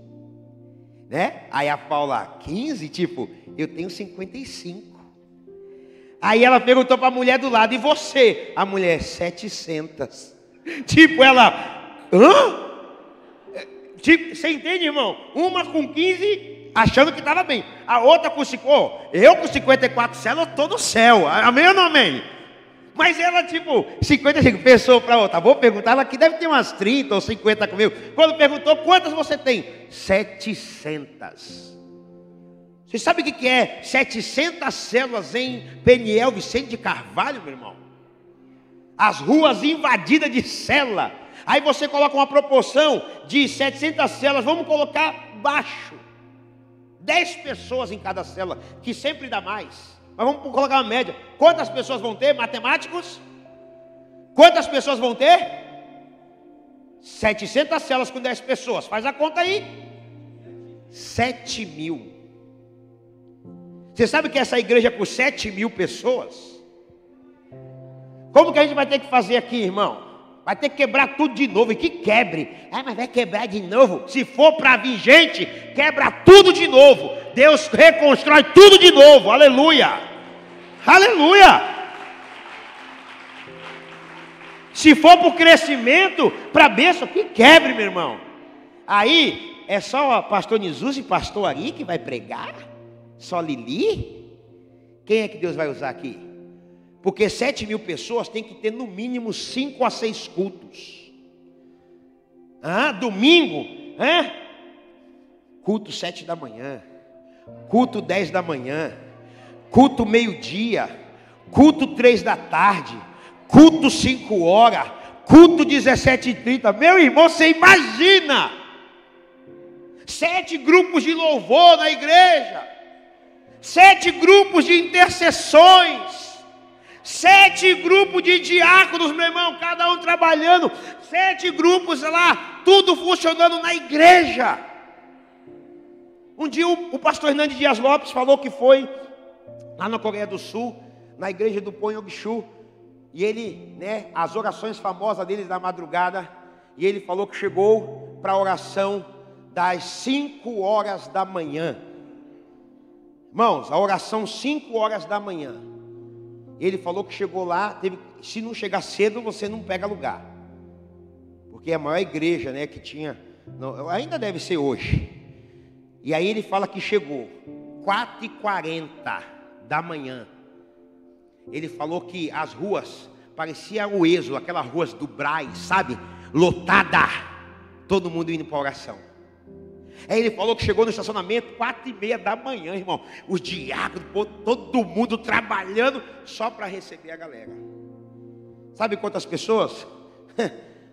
né? Aí a Paula, 15? Tipo, eu tenho 55. Aí ela perguntou para a mulher do lado, e você? A mulher, 700. Tipo, ela, hã? Tipo, você entende, irmão? Uma com 15, achando que estava bem. A outra com 5, eu com 54 células, estou no céu. Amém ou não amém? Mas ela, tipo, 55, pensou para outra. Vou perguntar, ela que deve ter umas 30 ou 50 comigo. Quando perguntou, quantas você tem? 700. Você sabe o que é 700 células em Peniel Vicente de Carvalho, meu irmão? As ruas invadidas de célula. Aí você coloca uma proporção de 700 células, vamos colocar baixo. 10 pessoas em cada célula, que sempre dá mais. Mas vamos colocar uma média. Quantas pessoas vão ter, matemáticos? Quantas pessoas vão ter? 700 células com 10 pessoas. Faz a conta aí. 7.000. Você sabe que essa igreja é por 7.000 pessoas? Como que a gente vai ter que fazer aqui, irmão? Vai ter que quebrar tudo de novo. E que quebre. Mas vai quebrar de novo. Se for para vir gente, quebra tudo de novo. Deus reconstrói tudo de novo. Aleluia. Aleluia. Se for para o crescimento, para a bênção, que quebre, meu irmão. Aí é só o pastor Nisus e pastor Ari que vai pregar? Só Lili? Quem é que Deus vai usar aqui? Porque 7.000 pessoas tem que ter no mínimo 5 a 6 cultos. Domingo, culto 7 da manhã, culto 10 da manhã, culto meio-dia, culto 3 da tarde, culto 5 horas, culto 17h30. Meu irmão, você imagina 7 grupos de louvor na igreja, 7 grupos de intercessões, 7 grupos de diáconos, meu irmão, cada um trabalhando, 7 grupos lá, tudo funcionando na igreja. Um dia o pastor Hernandes Dias Lopes falou que foi lá na Coreia do Sul, na igreja do Ponyokshu, e ele, as orações famosas dele da madrugada, e ele falou que chegou para a oração das 5 horas da manhã. Irmãos, a oração 5 horas da manhã. Ele falou que chegou lá, se não chegar cedo, você não pega lugar. Porque é a maior igreja, que tinha, ainda deve ser hoje. E aí ele fala que chegou 4h40 da manhã. Ele falou que as ruas pareciam o Êxodo, aquelas ruas do Braz, sabe? Lotada, todo mundo indo para a oração. Aí ele falou que chegou no estacionamento 4h30 da manhã, irmão. Os diáconos, todo mundo trabalhando só para receber a galera. Sabe quantas pessoas?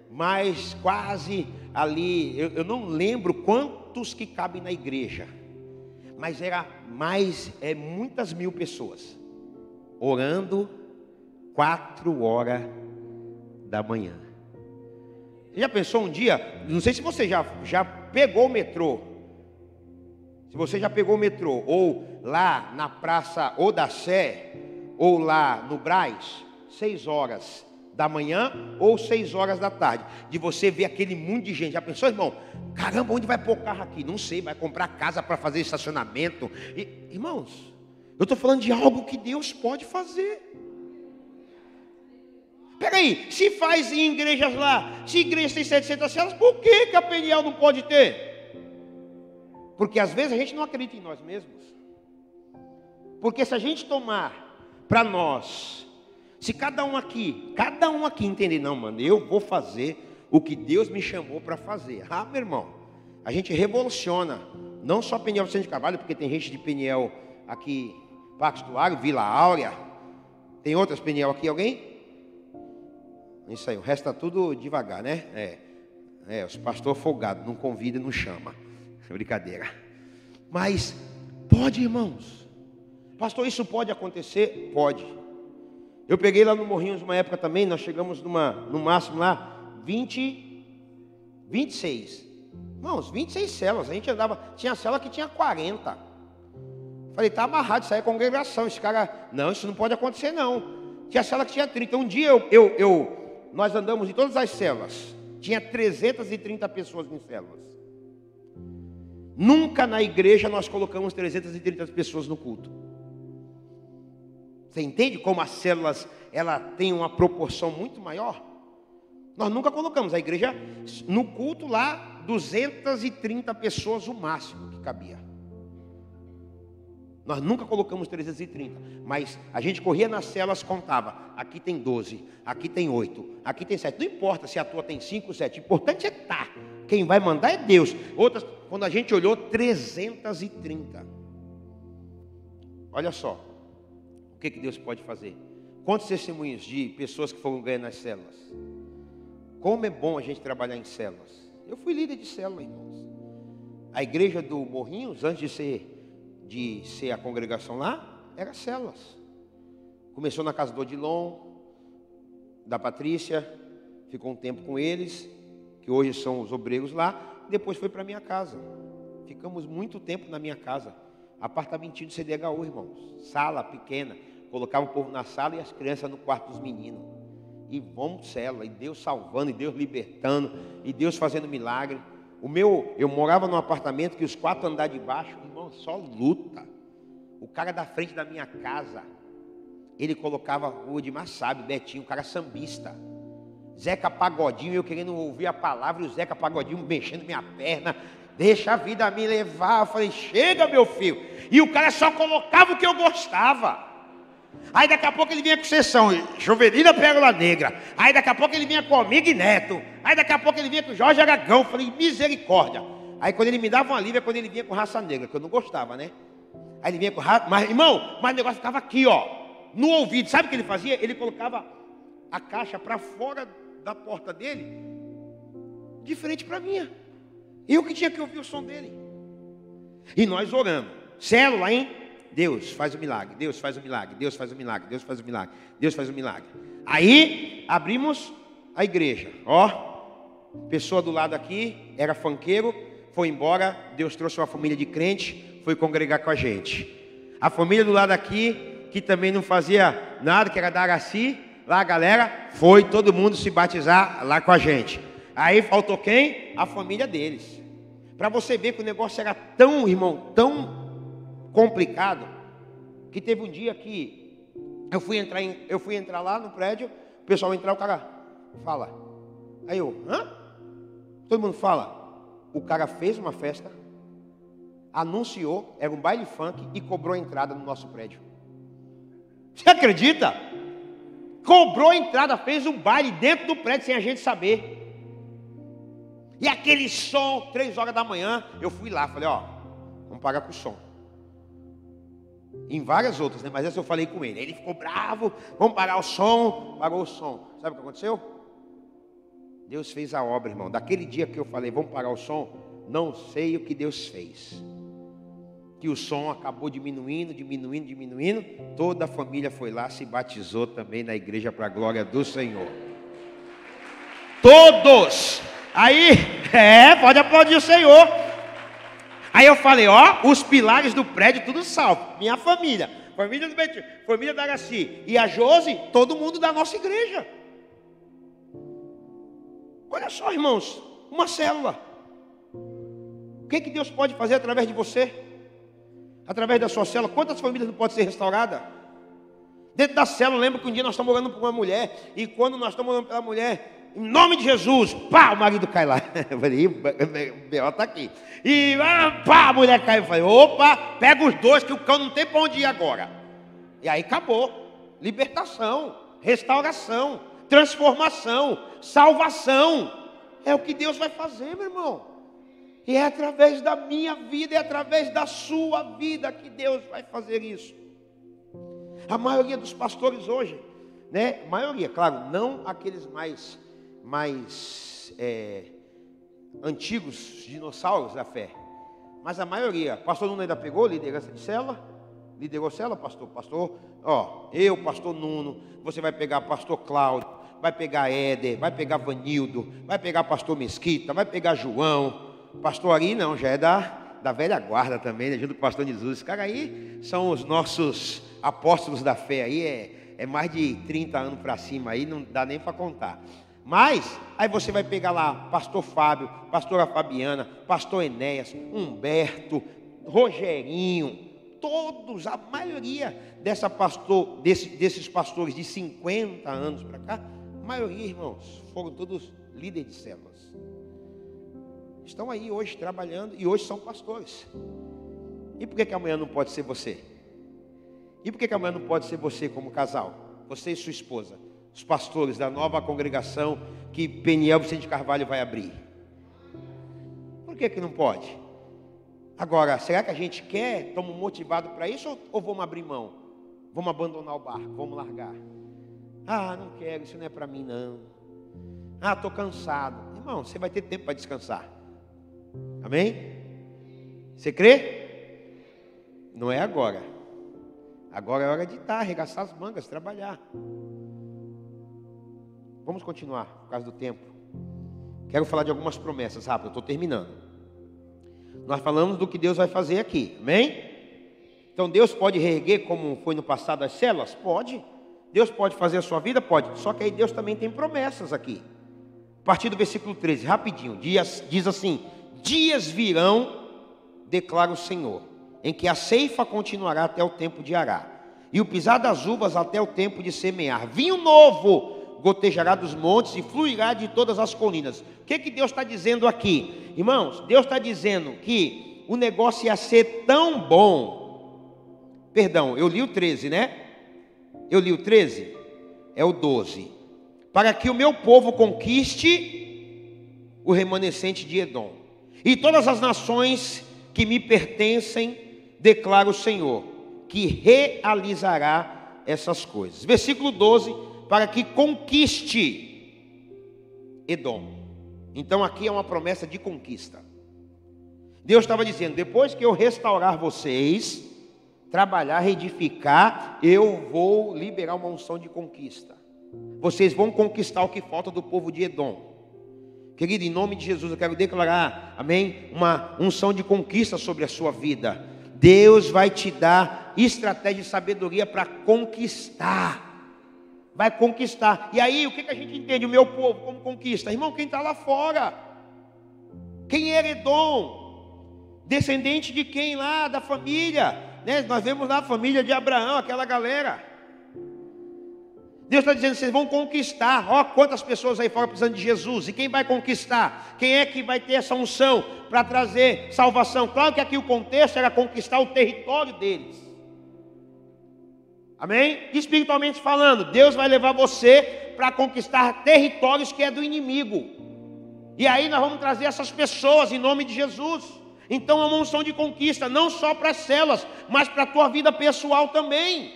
Mas quase ali, eu não lembro quantos que cabem na igreja. Mas era muitas mil pessoas. Orando 4 horas da manhã. Você já pensou um dia? Não sei se você já pegou o metrô. Se você já pegou o metrô, ou lá na Praça ou da Sé, ou lá no Braz, 6 horas da manhã ou 6 horas da tarde, de você ver aquele mundo de gente. Já pensou, irmão? Caramba, onde vai pôr o carro aqui? Não sei, vai comprar casa para fazer estacionamento. Irmãos, eu estou falando de algo que Deus pode fazer. Peraí, se faz em igrejas lá, se igreja tem 700 células, por que a Peniel não pode ter? Porque às vezes a gente não acredita em nós mesmos. Porque se a gente tomar para nós, se cada um aqui entender, não, mano, eu vou fazer o que Deus me chamou para fazer. Meu irmão, a gente revoluciona, não só Peniel Vicente de Carvalho, porque tem gente de Peniel aqui, Parques do Lago, Vila Áurea, tem outras Peniel aqui, alguém? Isso aí, o resto está tudo devagar, né? Os pastores folgados, não convida e não chama. É brincadeira. Mas pode, irmãos. Pastor, isso pode acontecer? Pode. Eu peguei lá no Morrinhos uma época também, nós chegamos no máximo lá, 26. Irmãos, 26 células. A gente andava, tinha célula que tinha 40. Falei, está amarrado, isso aí é congregação. Esse cara, não, isso não pode acontecer não. Tinha célula que tinha 30. Um dia nós andamos em todas as células. Tinha 330 pessoas em células. Nunca na igreja nós colocamos 330 pessoas no culto. Você entende como as células, ela tem uma proporção muito maior? Nós nunca colocamos. A igreja, no culto lá, 230 pessoas o máximo que cabia. Nós nunca colocamos 330, mas a gente corria nas células, contava. Aqui tem 12, aqui tem 8, aqui tem 7. Não importa se a tua tem 5, 7. O importante é estar. Quem vai mandar é Deus. Outras, quando a gente olhou, 330. Olha só. O que Deus pode fazer? Quantos testemunhos de pessoas que foram ganhando nas células? Como é bom a gente trabalhar em células. Eu fui líder de célula, irmãos. A igreja do Morrinhos, antes de ser a congregação lá, era células. Começou na casa do Odilon, da Patrícia, ficou um tempo com eles, que hoje são os obreiros lá, depois foi para minha casa. Ficamos muito tempo na minha casa, apartamentinho de CDHU, irmãos, sala pequena, colocava o povo na sala e as crianças no quarto dos meninos. E vamos célula, e Deus salvando, e Deus libertando, e Deus fazendo milagre. Eu morava num apartamento que os 4 andares de baixo, irmão, só luta. O cara da frente da minha casa, ele colocava o Edmar sabe, Betinho, um cara sambista. Zeca Pagodinho, eu querendo ouvir a palavra, e o Zeca Pagodinho mexendo minha perna. Deixa a vida me levar. Eu falei, chega meu filho. E o cara só colocava o que eu gostava. Aí daqui a pouco ele vinha com sessão, Jovelina Pérola Negra. Aí daqui a pouco ele vinha comigo e Neto. Aí daqui a pouco ele vinha com Jorge Aragão. Eu falei, misericórdia. Aí quando ele me dava uma livre, é quando ele vinha com Raça Negra, que eu não gostava, né? Aí ele vinha com raça, mas irmão, mas o negócio ficava aqui, ó, no ouvido. Sabe o que ele fazia? Ele colocava a caixa para fora da porta dele, de frente para mim. Eu que tinha que ouvir o som dele. E nós orando. Célula, hein? Deus faz o milagre, Deus faz o milagre, Deus faz o milagre, Deus faz o milagre, Deus faz o milagre. Aí abrimos a igreja. Ó, pessoa do lado aqui era funkeiro, foi embora. Deus trouxe uma família de crente, foi congregar com a gente. A família do lado aqui, que também não fazia nada, que era da Araci, lá a galera foi todo mundo se batizar lá com a gente. Aí faltou quem? A família deles. Para você ver que o negócio era tão, irmão, tão complicado, que teve um dia que eu fui entrar lá no prédio, o pessoal entrar, o cara fala. Aí eu, hã? Todo mundo fala. O cara fez uma festa, anunciou, era um baile funk e cobrou a entrada no nosso prédio. Você acredita? Cobrou a entrada, fez um baile dentro do prédio sem a gente saber. E aquele som, 3 horas da manhã, eu fui lá, falei, ó, vamos pagar com o som. Em várias outras, né? Mas essa eu falei com ele. Ele ficou bravo, vamos pagar o som. Pagou o som. Sabe o que aconteceu? Deus fez a obra, irmão. Daquele dia que eu falei, vamos pagar o som, não sei o que Deus fez. Que o som acabou diminuindo. Toda a família foi lá, se batizou também na igreja para a glória do Senhor. Todos! Aí, pode aplaudir o Senhor. Aí eu falei, ó, os pilares do prédio tudo salvo. Minha família, família do Betinho, família da Araci e a Josi, todo mundo da nossa igreja. Olha só, irmãos, uma célula. O que Deus pode fazer através de você? Através da sua célula, quantas famílias não podem ser restauradas? Dentro da célula, lembro que um dia nós estamos orando por uma mulher, e quando nós estamos orando pela mulher, em nome de Jesus, pá, o marido cai lá. Eu falei, o B.O. está aqui. E pá, a mulher caiu. Eu falei, opa, pega os dois que o cão não tem para onde ir agora. E aí acabou. Libertação, restauração, transformação, salvação. É o que Deus vai fazer, meu irmão. E é através da minha vida, é através da sua vida que Deus vai fazer isso. A maioria dos pastores hoje, né? Maioria, claro, não aqueles mais antigos dinossauros da fé, mas a maioria. Pastor Nuno ainda pegou liderança de célula? Liderou célula, pastor? Pastor, ó, eu, pastor Nuno, você vai pegar pastor Cláudio, vai pegar Éder, vai pegar Vanildo, vai pegar pastor Mesquita, vai pegar João. Pastor Ari não, já é da velha guarda também, né? Junto com o pastor Jesus. Esse cara aí são os nossos apóstolos da fé aí, é mais de 30 anos para cima aí, não dá nem para contar. Mas, aí você vai pegar lá pastor Fábio, pastora Fabiana, pastor Enéas, Humberto, Rogerinho, todos, a maioria desses pastores de 50 anos para cá, a maioria, irmãos, foram todos líderes de células. Estão aí hoje trabalhando e hoje são pastores. E por que amanhã não pode ser você? E por que amanhã não pode ser você como casal? Você e sua esposa, os pastores da nova congregação que Peniel Vicente Carvalho vai abrir. Por que não pode? Agora, será que a gente quer, estamos motivados para isso ou vamos abrir mão? Vamos abandonar o barco, vamos largar? Ah, não quero, isso não é para mim não. Ah, estou cansado. Irmão, você vai ter tempo para descansar. Amém? Você crê? Não é agora. Agora é hora de estar, arregaçar as mangas, trabalhar. Vamos continuar, por causa do tempo. Quero falar de algumas promessas, rápido, eu estou terminando. Nós falamos do que Deus vai fazer aqui, amém? Então Deus pode reerguer como foi no passado as células? Pode. Deus pode fazer a sua vida? Pode. Só que aí Deus também tem promessas aqui. A partir do versículo 13, rapidinho, diz assim: dias virão, declara o Senhor, em que a ceifa continuará até o tempo de arar, e o pisar das uvas até o tempo de semear. Vinho novo gotejará dos montes e fluirá de todas as colinas. O que Deus está dizendo aqui? Irmãos, Deus está dizendo que o negócio ia ser tão bom. Perdão, eu li o 13, né? Eu li o 13? É o 12. Para que o meu povo conquiste o remanescente de Edom. E todas as nações que me pertencem, declara o Senhor, que realizará essas coisas. Versículo 12, para que conquiste Edom. Então aqui é uma promessa de conquista. Deus estava dizendo: depois que eu restaurar vocês, trabalhar, reedificar, eu vou liberar uma unção de conquista. Vocês vão conquistar o que falta do povo de Edom. Querido, em nome de Jesus eu quero declarar, amém, uma unção de conquista sobre a sua vida. Deus vai te dar estratégia e sabedoria para conquistar. Vai conquistar. E aí, o que a gente entende? O meu povo como conquista? Irmão, quem está lá fora? Quem era Edom? Descendente de quem lá? Da família, né? Nós vemos lá a família de Abraão, aquela galera. Deus está dizendo: vocês vão conquistar. Ó, quantas pessoas aí fora precisando de Jesus. E quem vai conquistar? Quem é que vai ter essa unção para trazer salvação? Claro que aqui o contexto era conquistar o território deles. Amém? Espiritualmente falando, Deus vai levar você para conquistar territórios que é do inimigo. E aí nós vamos trazer essas pessoas em nome de Jesus. Então é uma unção de conquista, não só para as células, mas para a tua vida pessoal também.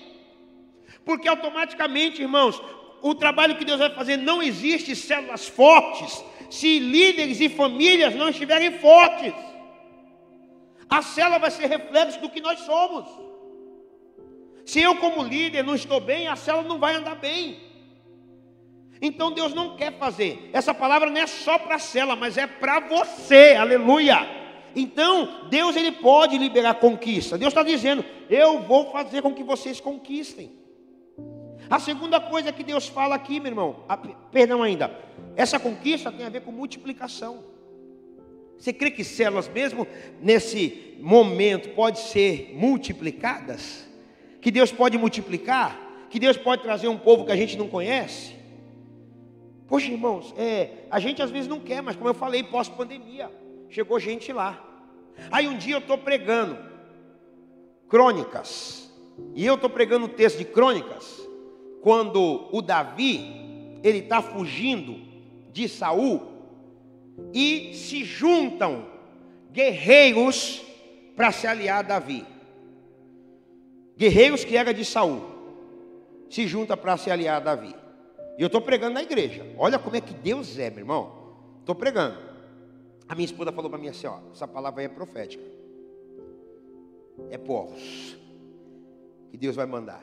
Porque automaticamente, irmãos, o trabalho que Deus vai fazer, não existe células fortes se líderes e famílias não estiverem fortes. A célula vai ser reflexo do que nós somos. Se eu como líder não estou bem, a célula não vai andar bem. Então Deus não quer fazer. Essa palavra não é só para a célula, mas é para você, aleluia. Então Deus, ele pode liberar conquista. Deus está dizendo: eu vou fazer com que vocês conquistem. A segunda coisa que Deus fala aqui, meu irmão, essa conquista tem a ver com multiplicação. Você crê que células, mesmo nesse momento, podem ser multiplicadas? Que Deus pode multiplicar? Que Deus pode trazer um povo que a gente não conhece? Poxa, irmãos, a gente às vezes não quer, mas como eu falei, pós-pandemia, chegou gente lá. Aí um dia eu estou pregando Crônicas, e eu estou pregando o texto de Crônicas, quando o Davi, ele está fugindo de Saul, e se juntam guerreiros para se aliar a Davi. Guerreiros que eram de Saul se juntam para se aliar a Davi. E eu estou pregando na igreja. Olha como é que Deus é, meu irmão. Estou pregando. A minha esposa falou para mim assim: ó, essa palavra aí é profética. É povos que Deus vai mandar.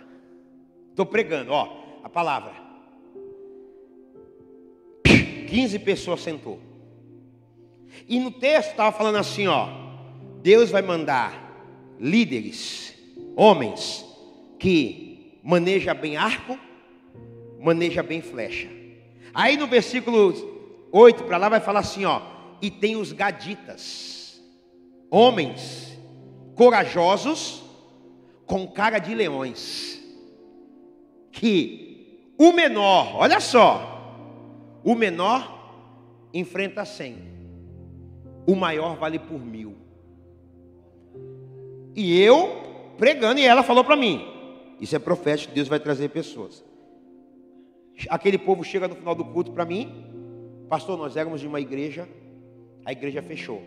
Estou pregando, ó, a palavra. 15 pessoas sentou. E no texto estava falando assim, ó: Deus vai mandar líderes, homens, que maneja bem arco, maneja bem flecha. Aí no versículo 8 para lá vai falar assim, ó: e tem os gaditas, homens corajosos com cara de leões, que o menor, olha só, o menor enfrenta 100, o maior vale por 1000. E eu pregando, e ela falou para mim, isso é profético, Deus vai trazer pessoas. Aquele povo chega no final do culto para mim: pastor, nós éramos de uma igreja, a igreja fechou,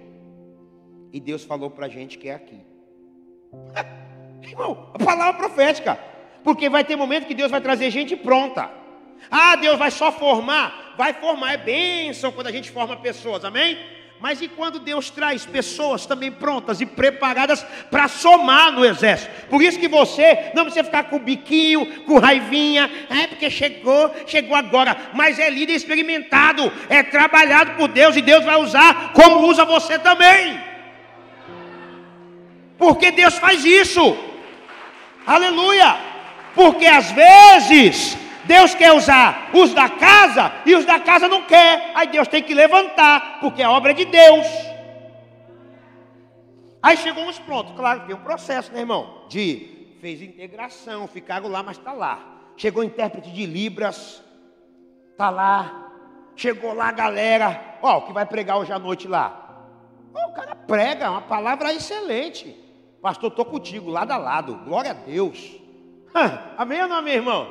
e Deus falou para a gente que é aqui. Irmão, a palavra profética, porque vai ter momento que Deus vai trazer gente pronta. Ah, Deus vai só formar? Vai formar, é bênção quando a gente forma pessoas, amém? Mas e quando Deus traz pessoas também prontas e preparadas para somar no exército? Por isso que você não precisa ficar com biquinho, com raivinha, porque chegou agora. Mas é líder experimentado, é trabalhado por Deus, e Deus vai usar como usa você também. Porque Deus faz isso. Aleluia. Porque às vezes Deus quer usar os da casa e os da casa não quer. Aí Deus tem que levantar, porque a obra é de Deus. Aí chegou uns prontos. Claro que tem um processo, né, irmão? Fez integração, ficaram lá, mas está lá. Chegou intérprete de Libras, está lá. Chegou lá a galera, ó, o que vai pregar hoje à noite lá. Ó, o cara prega, uma palavra excelente. Pastor, estou contigo, lado a lado. Glória a Deus. Amém ou não, meu irmão?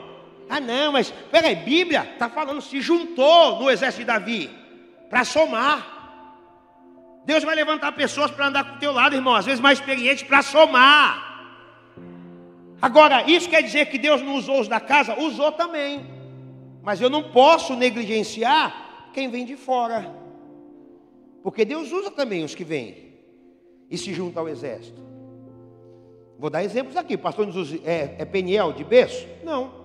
Ah, não, mas peraí, Bíblia está falando, se juntou no exército de Davi para somar. Deus vai levantar pessoas para andar com o teu lado, irmão, às vezes mais experientes, para somar. Agora, isso quer dizer que Deus não usou os da casa? Usou também. Mas eu não posso negligenciar quem vem de fora, porque Deus usa também os que vêm e se juntam ao exército. Vou dar exemplos aqui. Pastor nos usa, é Peniel de berço? Não.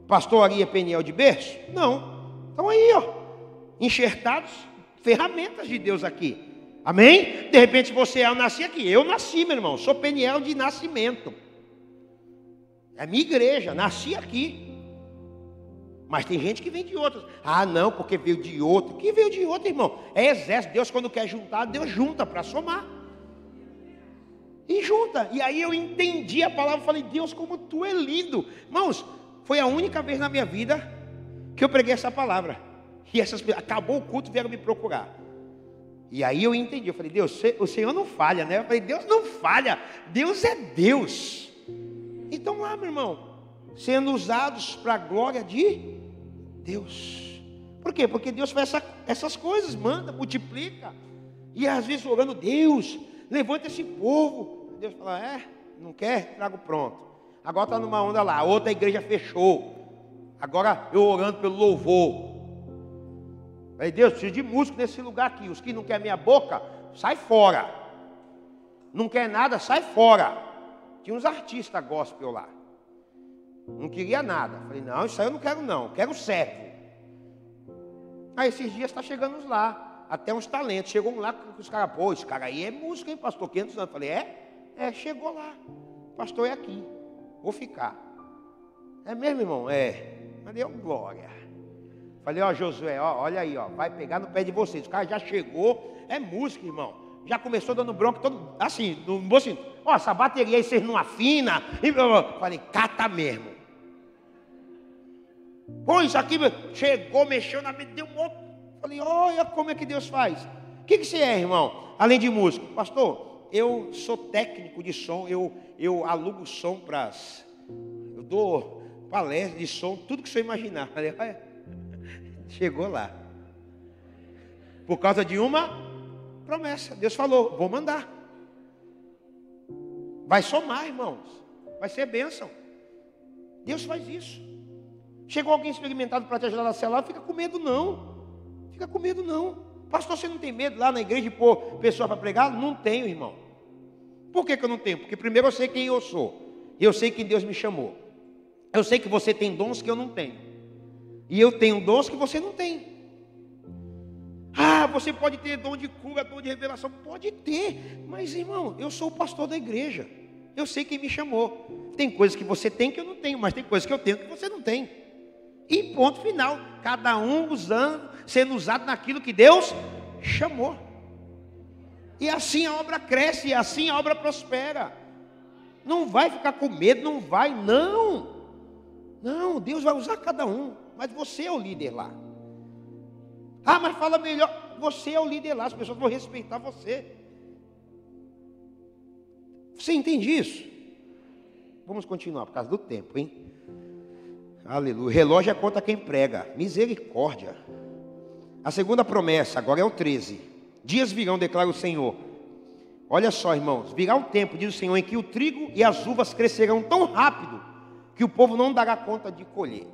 Pastor Ari é Peniel de berço? Não. Então aí, ó, enxertados, ferramentas de Deus aqui. Amém? De repente você, eu nasci aqui. Eu nasci, meu irmão, sou Peniel de nascimento. É minha igreja, nasci aqui. Mas tem gente que vem de outras. Ah, não, porque veio de outro. Que veio de outro, irmão? É exército. Deus, quando quer juntar, Deus junta para somar. E junta. E aí eu entendi a palavra, falei: Deus, como tu é lindo. Irmãos, foi a única vez na minha vida que eu preguei essa palavra. E acabou o culto, vieram me procurar. E aí eu entendi, eu falei: Deus, o Senhor não falha, né? Eu falei: Deus não falha, Deus é Deus. Então lá, meu irmão, sendo usados para a glória de Deus. Por quê? Porque Deus faz essas coisas, manda, multiplica. E às vezes orando: Deus, levanta esse povo. Deus fala: não quer? Trago pronto. Agora está numa onda lá, outra igreja fechou. Agora eu orando pelo louvor. Falei: Deus, preciso de músico nesse lugar aqui. Os que não querem minha boca, sai fora. Não quer nada, sai fora. Tinha uns artistas gospel lá. Não queria nada. Falei: não, isso aí eu não quero não, quero servo. Aí esses dias está chegando uns lá, até uns talentos. Chegou um lá que os caras: pô, esse cara aí é músico, hein, pastor? 500 anos. Falei: chegou lá. Pastor é aqui. Vou ficar. É mesmo, irmão? Mas deu glória. Falei: ó, Josué, ó, olha aí, ó, vai pegar no pé de vocês. O cara já chegou, é música, irmão. Já começou dando bronca, todo, assim, no bolso. Ó, essa bateria aí vocês não afinam. Falei: cata mesmo. Pô, isso aqui chegou, mexeu na mente, deu um outro. Falei: olha como é que Deus faz. O que você é, irmão? Além de músico. Pastor, eu sou técnico de som, eu alugo som eu dou palestra de som, tudo que você imaginar. Falei: olha, chegou lá. Por causa de uma promessa. Deus falou: vou mandar. Vai somar, irmãos. Vai ser bênção. Deus faz isso. Chegou alguém experimentado para te ajudar na célula, fica com medo não. Fica com medo não. Pastor, você não tem medo lá na igreja de pôr pessoa para pregar? Não tenho, irmão. Por que eu não tenho? Porque primeiro eu sei quem eu sou. E eu sei que Deus me chamou. Eu sei que você tem dons que eu não tenho. E eu tenho dons que você não tem. Ah, você pode ter dom de cura, dom de revelação, pode ter, mas irmão, eu sou o pastor da igreja, eu sei quem me chamou. Tem coisas que você tem que eu não tenho, mas tem coisas que eu tenho que você não tem. E ponto final, cada um sendo usado naquilo que Deus chamou. E assim a obra cresce, e assim a obra prospera. Não vai ficar com medo, não vai, não. Não, Deus vai usar cada um, mas você é o líder lá. Ah, mas fala melhor, você é o líder lá, as pessoas vão respeitar você. Você entende isso? Vamos continuar por causa do tempo, hein? Aleluia. Relógio é contra quem prega. Misericórdia. A segunda promessa, agora é o 13. Dias virão, declara o Senhor. Olha só, irmãos. Virá o tempo, diz o Senhor, em que o trigo e as uvas crescerão tão rápido que o povo não dará conta de colher.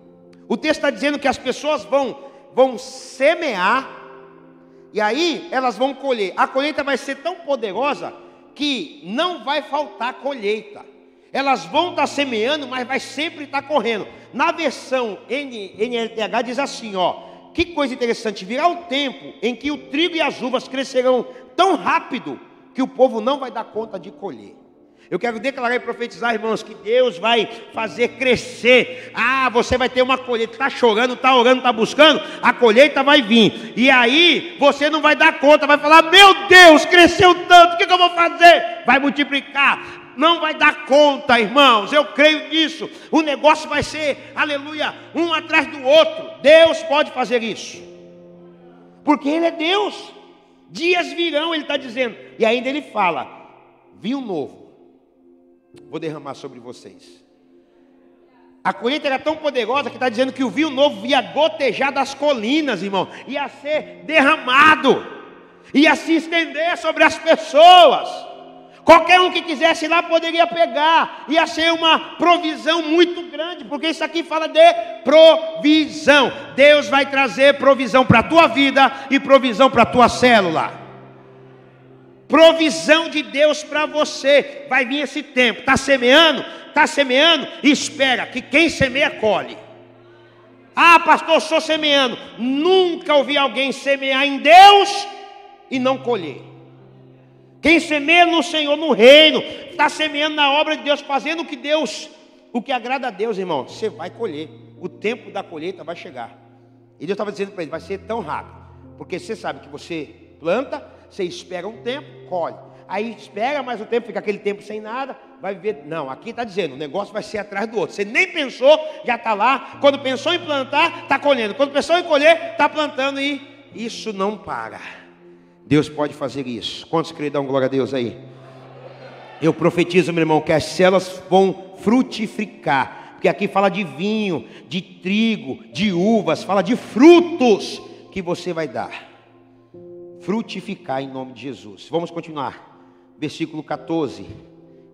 O texto está dizendo que as pessoas vão semear e aí elas vão colher. A colheita vai ser tão poderosa que não vai faltar colheita. Elas vão estar semeando, mas vai sempre estar correndo. Na versão NLTH diz assim, ó, que coisa interessante, virá o tempo em que o trigo e as uvas crescerão tão rápido que o povo não vai dar conta de colher. Eu quero declarar e profetizar, irmãos, que Deus vai fazer crescer. Ah, você vai ter uma colheita, está chorando, está orando, está buscando, a colheita vai vir. E aí, você não vai dar conta, vai falar, meu Deus, cresceu tanto, o que eu vou fazer? Vai multiplicar. Não vai dar conta, irmãos, eu creio nisso. O negócio vai ser, aleluia, um atrás do outro. Deus pode fazer isso, porque Ele é Deus. Dias virão, Ele está dizendo. E ainda Ele fala, vinho novo vou derramar sobre vocês. A colheita era tão poderosa que está dizendo que o vinho novo ia gotejar das colinas, irmão, ia ser derramado, ia se estender sobre as pessoas. Qualquer um que quisesse ir lá poderia pegar, ia ser uma provisão muito grande, porque isso aqui fala de provisão. Deus vai trazer provisão para a tua vida e provisão para a tua célula. Provisão de Deus para você. Vai vir esse tempo. Está semeando, espera que quem semeia colhe. Ah, pastor, estou semeando. Nunca ouvi alguém semear em Deus e não colher. Quem semeia no Senhor, no reino, está semeando na obra de Deus, fazendo o que agrada a Deus, irmão, você vai colher. O tempo da colheita vai chegar. E Deus estava dizendo para ele, vai ser tão rápido, porque você sabe que você planta, você espera um tempo, colhe. Aí espera mais um tempo, fica aquele tempo sem nada, vai viver. Não, aqui está dizendo, o negócio vai ser atrás do outro. Você nem pensou, já está lá. Quando pensou em plantar, está colhendo. Quando pensou em colher, está plantando e isso não para. Deus pode fazer isso. Quantos querem dar glória a Deus aí? Eu profetizo, meu irmão, que as células vão frutificar. Porque aqui fala de vinho, de trigo, de uvas, fala de frutos que você vai dar. Frutificar em nome de Jesus. Vamos continuar. Versículo 14.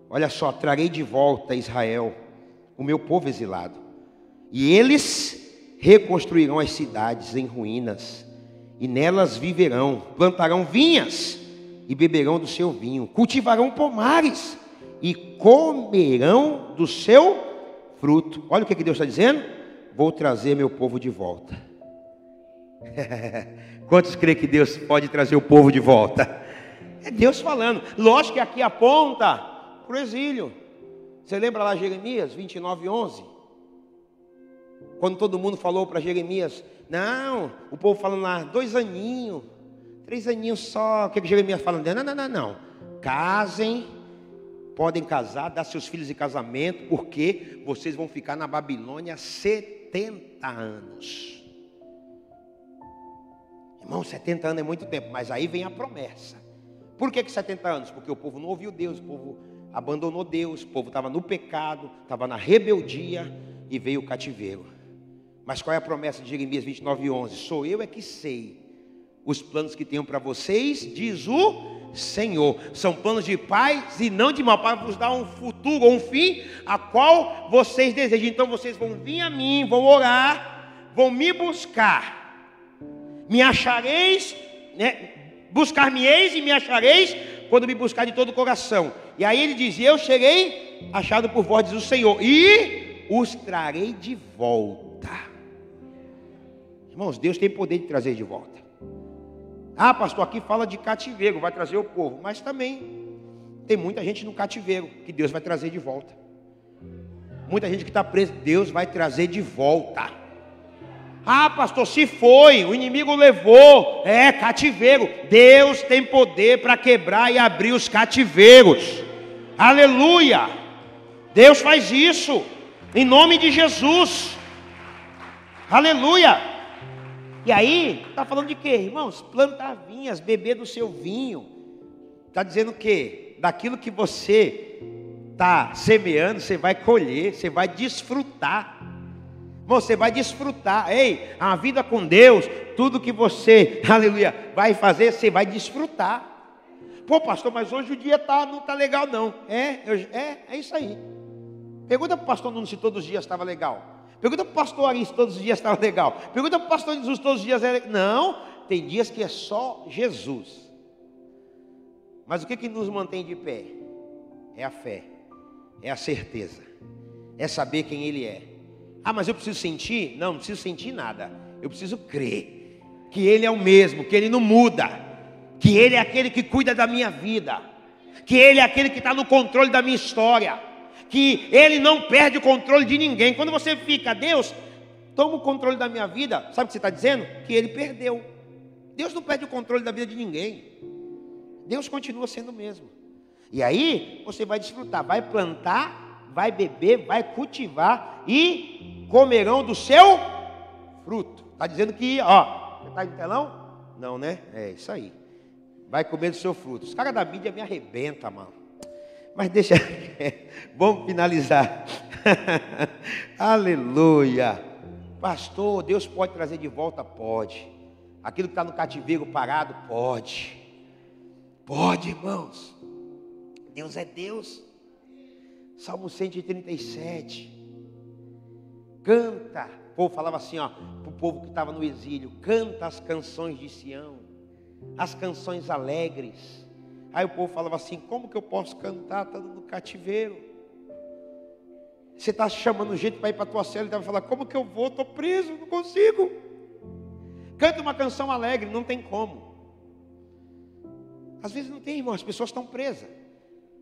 Olha só, trarei de volta a Israel, o meu povo exilado, e eles reconstruirão as cidades em ruínas, e nelas viverão, plantarão vinhas e beberão do seu vinho, cultivarão pomares e comerão do seu fruto. Olha o que Deus está dizendo: vou trazer meu povo de volta. Quantos creem que Deus pode trazer o povo de volta? É Deus falando. Lógico que aqui aponta para o exílio. Você lembra lá Jeremias 29:11? Quando todo mundo falou para Jeremias, não, o povo falando lá, 2 aninhos, 3 aninhos só. O que Jeremias fala? Não. Casem, podem casar, dar seus filhos em casamento, porque vocês vão ficar na Babilônia 70 anos. Irmão, 70 anos é muito tempo, mas aí vem a promessa. Por que 70 anos? Porque o povo não ouviu Deus, o povo abandonou Deus, o povo estava no pecado, estava na rebeldia e veio o cativeiro. Mas qual é a promessa de Jeremias 29:11? Sou eu é que sei os planos que tenho para vocês, diz o Senhor. São planos de paz e não de mal, para vos dar um futuro ou um fim a qual vocês desejam. Então vocês vão vir a mim, vão orar, vão me buscar. Me achareis, né? Buscar-me-eis e me achareis quando me buscar de todo o coração. E aí ele diz: eu cheguei achado por vós, diz o Senhor, e os trarei de volta. Irmãos, Deus tem poder de trazer de volta. Ah, pastor, aqui fala de cativeiro, vai trazer o povo. Mas também tem muita gente no cativeiro que Deus vai trazer de volta. Muita gente que está presa, Deus vai trazer de volta. Ah, pastor, se foi, o inimigo levou, cativeiro. Deus tem poder para quebrar e abrir os cativeiros. Aleluia! Deus faz isso, em nome de Jesus. Aleluia! E aí, está falando de quê, irmãos? Plantar vinhas, beber do seu vinho. Está dizendo o quê? Daquilo que você está semeando, você vai colher, você vai desfrutar. Você vai desfrutar. Ei, a vida com Deus, tudo que você, aleluia, vai fazer, você vai desfrutar. Pô, pastor, mas hoje o dia não está legal não. É isso aí. Pergunta para o pastor Nuno se todos os dias estava legal. Pergunta para o pastor Ari se todos os dias estava legal. Pergunta para o pastor Jesus se todos os dias era legal. Não, tem dias que é só Jesus. Mas o que nos mantém de pé? É a fé, é a certeza, é saber quem Ele é. Ah, mas eu preciso sentir? Não preciso sentir nada. Eu preciso crer que Ele é o mesmo, que Ele não muda, que Ele é aquele que cuida da minha vida, que Ele é aquele que está no controle da minha história, que Ele não perde o controle de ninguém. Quando você fica, Deus, toma o controle da minha vida, sabe o que você está dizendo? Que Ele perdeu. Deus não perde o controle da vida de ninguém. Deus continua sendo o mesmo. E aí você vai desfrutar, vai plantar, vai beber, vai cultivar e comerão do seu fruto. Está dizendo que, você está em telão? Não, né? É isso aí. Vai comer do seu fruto. Os caras da mídia me arrebentam, mano. Mas deixa, vamos finalizar. Aleluia. Pastor, Deus pode trazer de volta? Pode. Aquilo que está no cativeiro parado? Pode. Pode, irmãos. Deus é Deus. Salmo 137. Canta. O povo falava assim, para o povo que estava no exílio: canta as canções de Sião, as canções alegres. Aí o povo falava assim: como que eu posso cantar estando no cativeiro? Você está chamando gente para ir para a tua cela e vai falar: como que eu vou? Estou preso, não consigo. Canta uma canção alegre, não tem como. Às vezes não tem, irmão, as pessoas estão presas.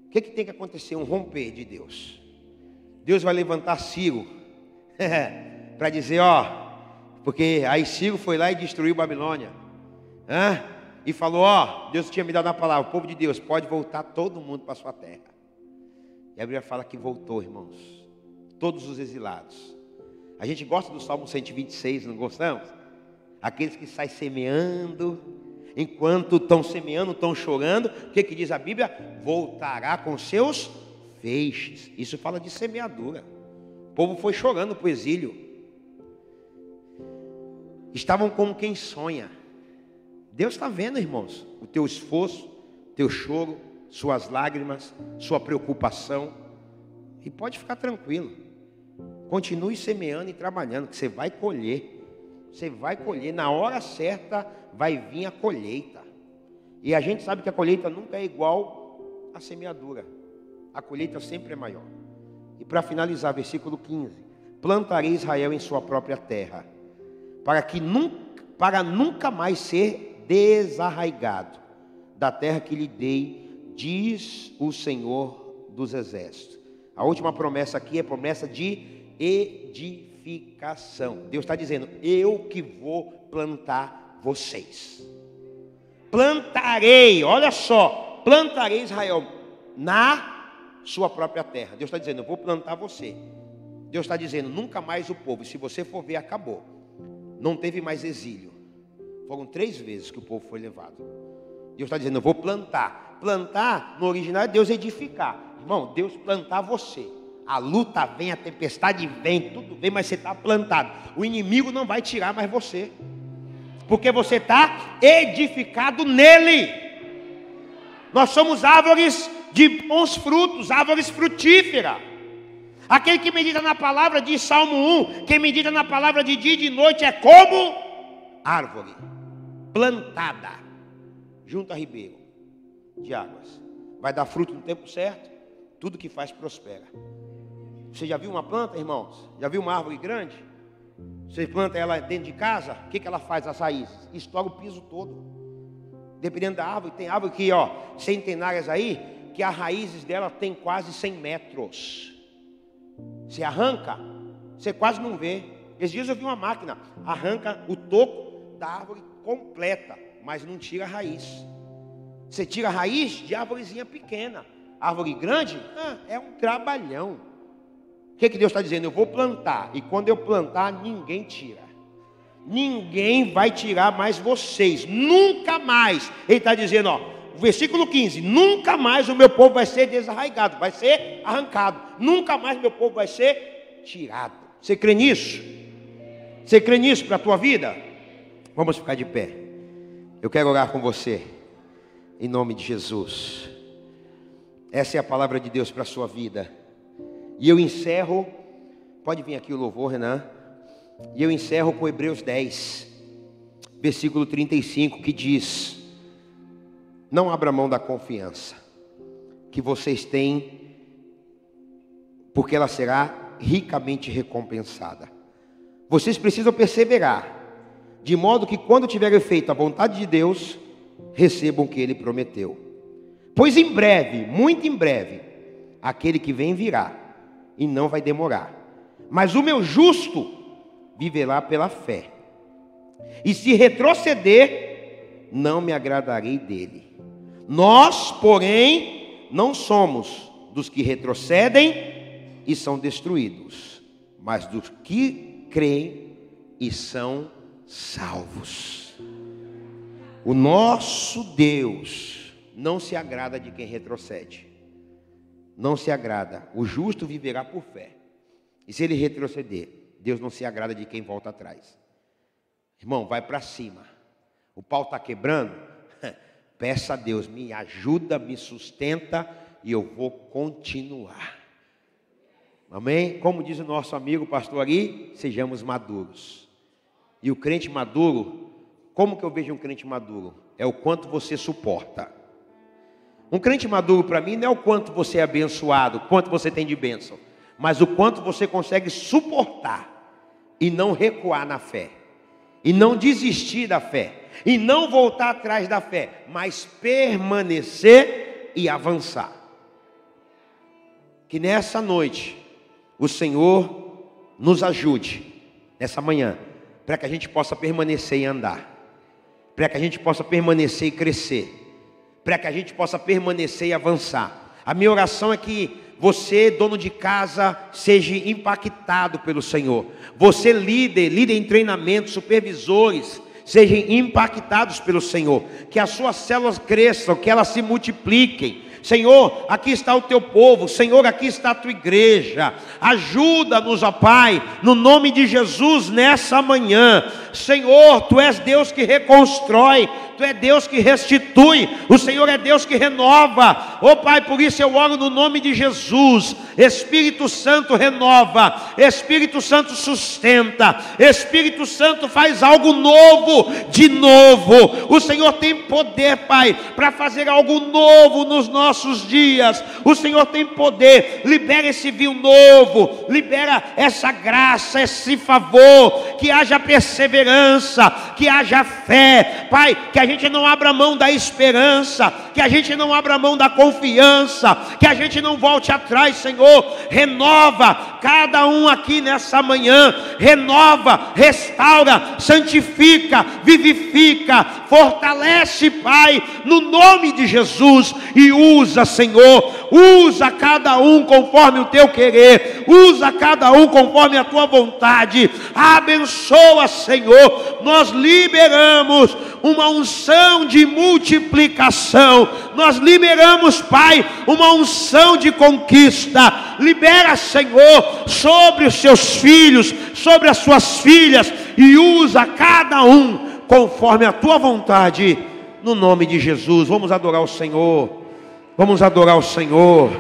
O que tem que acontecer? Um romper de Deus. Deus vai levantar Ciro para dizer, porque aí Ciro foi lá e destruiu Babilônia. E falou, Deus tinha me dado a palavra, o povo de Deus pode voltar todo mundo para a sua terra. E a Bíblia fala que voltou, irmãos, todos os exilados. A gente gosta do Salmo 126, não gostamos? Aqueles que saem semeando, enquanto estão semeando, estão chorando, o que diz a Bíblia? Voltará com seus feixes. Isso fala de semeadura. O povo foi chorando para o exílio. Estavam como quem sonha. Deus está vendo, irmãos, o teu esforço, teu choro, suas lágrimas, sua preocupação. E pode ficar tranquilo. Continue semeando e trabalhando, que você vai colher. Você vai colher, na hora certa vai vir a colheita. E a gente sabe que a colheita nunca é igual à semeadura. A colheita sempre é maior. E para finalizar, versículo 15: plantarei Israel em sua própria terra, para nunca mais ser desarraigado da terra que lhe dei, diz o Senhor dos Exércitos. A última promessa aqui é promessa de edificação. Deus está dizendo: eu que vou plantar vocês. Plantarei, olha só, plantarei Israel na sua própria terra. Deus está dizendo: eu vou plantar você. Deus está dizendo: nunca mais o povo, se você for ver, acabou. Não teve mais exílio. Foram 3 vezes que o povo foi levado. Deus está dizendo: eu vou plantar. Plantar, no original, é Deus edificar. Irmão, Deus plantar você. A luta vem, a tempestade vem, tudo vem, mas você está plantado. O inimigo não vai tirar mais você, porque você está edificado nele. Nós somos árvores de bons frutos, árvores frutíferas. Aquele que medita na palavra, diz Salmo 1, quem medita na palavra de dia e de noite é como árvore plantada junto a ribeiro de águas. Vai dar fruto no tempo certo, tudo que faz prospera. Você já viu uma planta, irmãos? Já viu uma árvore grande? Você planta ela dentro de casa, o que ela faz, as raízes? Estoura o piso todo. Dependendo da árvore, tem árvore que, ó, centenárias aí, que as raízes dela tem quase 100 metros. Você arranca, você quase não vê. Esses dias eu vi uma máquina, arranca o toco da árvore completa, mas não tira a raiz. Você tira a raiz de árvorezinha pequena. Árvore grande, é um trabalhão. O que Deus está dizendo? Eu vou plantar, e quando eu plantar, ninguém tira. Ninguém vai tirar mais vocês, nunca mais. Ele está dizendo, ó, versículo 15: nunca mais o meu povo vai ser desarraigado, vai ser arrancado. Nunca mais o meu povo vai ser tirado. Você crê nisso? Você crê nisso para a tua vida? Vamos ficar de pé. Eu quero orar com você, em nome de Jesus. Essa é a palavra de Deus para a sua vida. E eu encerro, pode vir aqui o louvor, Renan. E eu encerro com Hebreus 10, versículo 35, que diz: não abra mão da confiança que vocês têm, porque ela será ricamente recompensada. Vocês precisam perseverar, de modo que quando tiverem feito a vontade de Deus, recebam o que Ele prometeu. Pois em breve, muito em breve, aquele que vem virá, e não vai demorar. Mas o meu justo viverá pela fé. E se retroceder, não me agradarei dele. Nós, porém, não somos dos que retrocedem e são destruídos, mas dos que creem e são salvos. O nosso Deus não se agrada de quem retrocede. Não se agrada. O justo viverá por fé. E se ele retroceder, Deus não se agrada de quem volta atrás. Irmão, vai para cima. O pau está quebrando. Peça a Deus, me ajuda, me sustenta, e eu vou continuar. Amém? Como diz o nosso amigo pastor Ari, sejamos maduros. E o crente maduro, como que eu vejo um crente maduro? É o quanto você suporta. Um crente maduro para mim não é o quanto você é abençoado, o quanto você tem de bênção, mas o quanto você consegue suportar e não recuar na fé, e não desistir da fé, e não voltar atrás da fé, mas permanecer e avançar. Que nessa noite o Senhor nos ajude, nessa manhã, para que a gente possa permanecer e andar, para que a gente possa permanecer e crescer, para que a gente possa permanecer e avançar. A minha oração é que você, dono de casa, seja impactado pelo Senhor. Você, líder em treinamento, supervisores, sejam impactados pelo Senhor. Que as suas células cresçam, que elas se multipliquem. Senhor, aqui está o teu povo. Senhor, aqui está a tua igreja. Ajuda-nos, ó Pai, no nome de Jesus, nessa manhã. Senhor, Tu és Deus que reconstrói, Tu és Deus que restitui, o Senhor é Deus que renova. Ó Pai, por isso eu oro no nome de Jesus. Espírito Santo renova, Espírito Santo sustenta, Espírito Santo faz algo novo, de novo. O Senhor tem poder, Pai, para fazer algo novo nos nossos dias. O Senhor tem poder. Libera esse vinho novo, libera essa graça, esse favor, que haja perseverança, que haja fé, Pai, que a gente não abra mão da esperança, que a gente não abra mão da confiança, que a gente não volte atrás. Senhor, renova cada um aqui nessa manhã, renova, restaura, santifica, vivifica, fortalece, Pai, no nome de Jesus. E usa, Senhor, usa cada um conforme o teu querer, usa cada um conforme a tua vontade. Abençoa, Senhor. Nós liberamos uma unção de multiplicação, nós liberamos, Pai, uma unção de conquista. Libera, Senhor, sobre os seus filhos, sobre as suas filhas, e usa cada um conforme a tua vontade, no nome de Jesus. Vamos adorar o Senhor, vamos adorar o Senhor.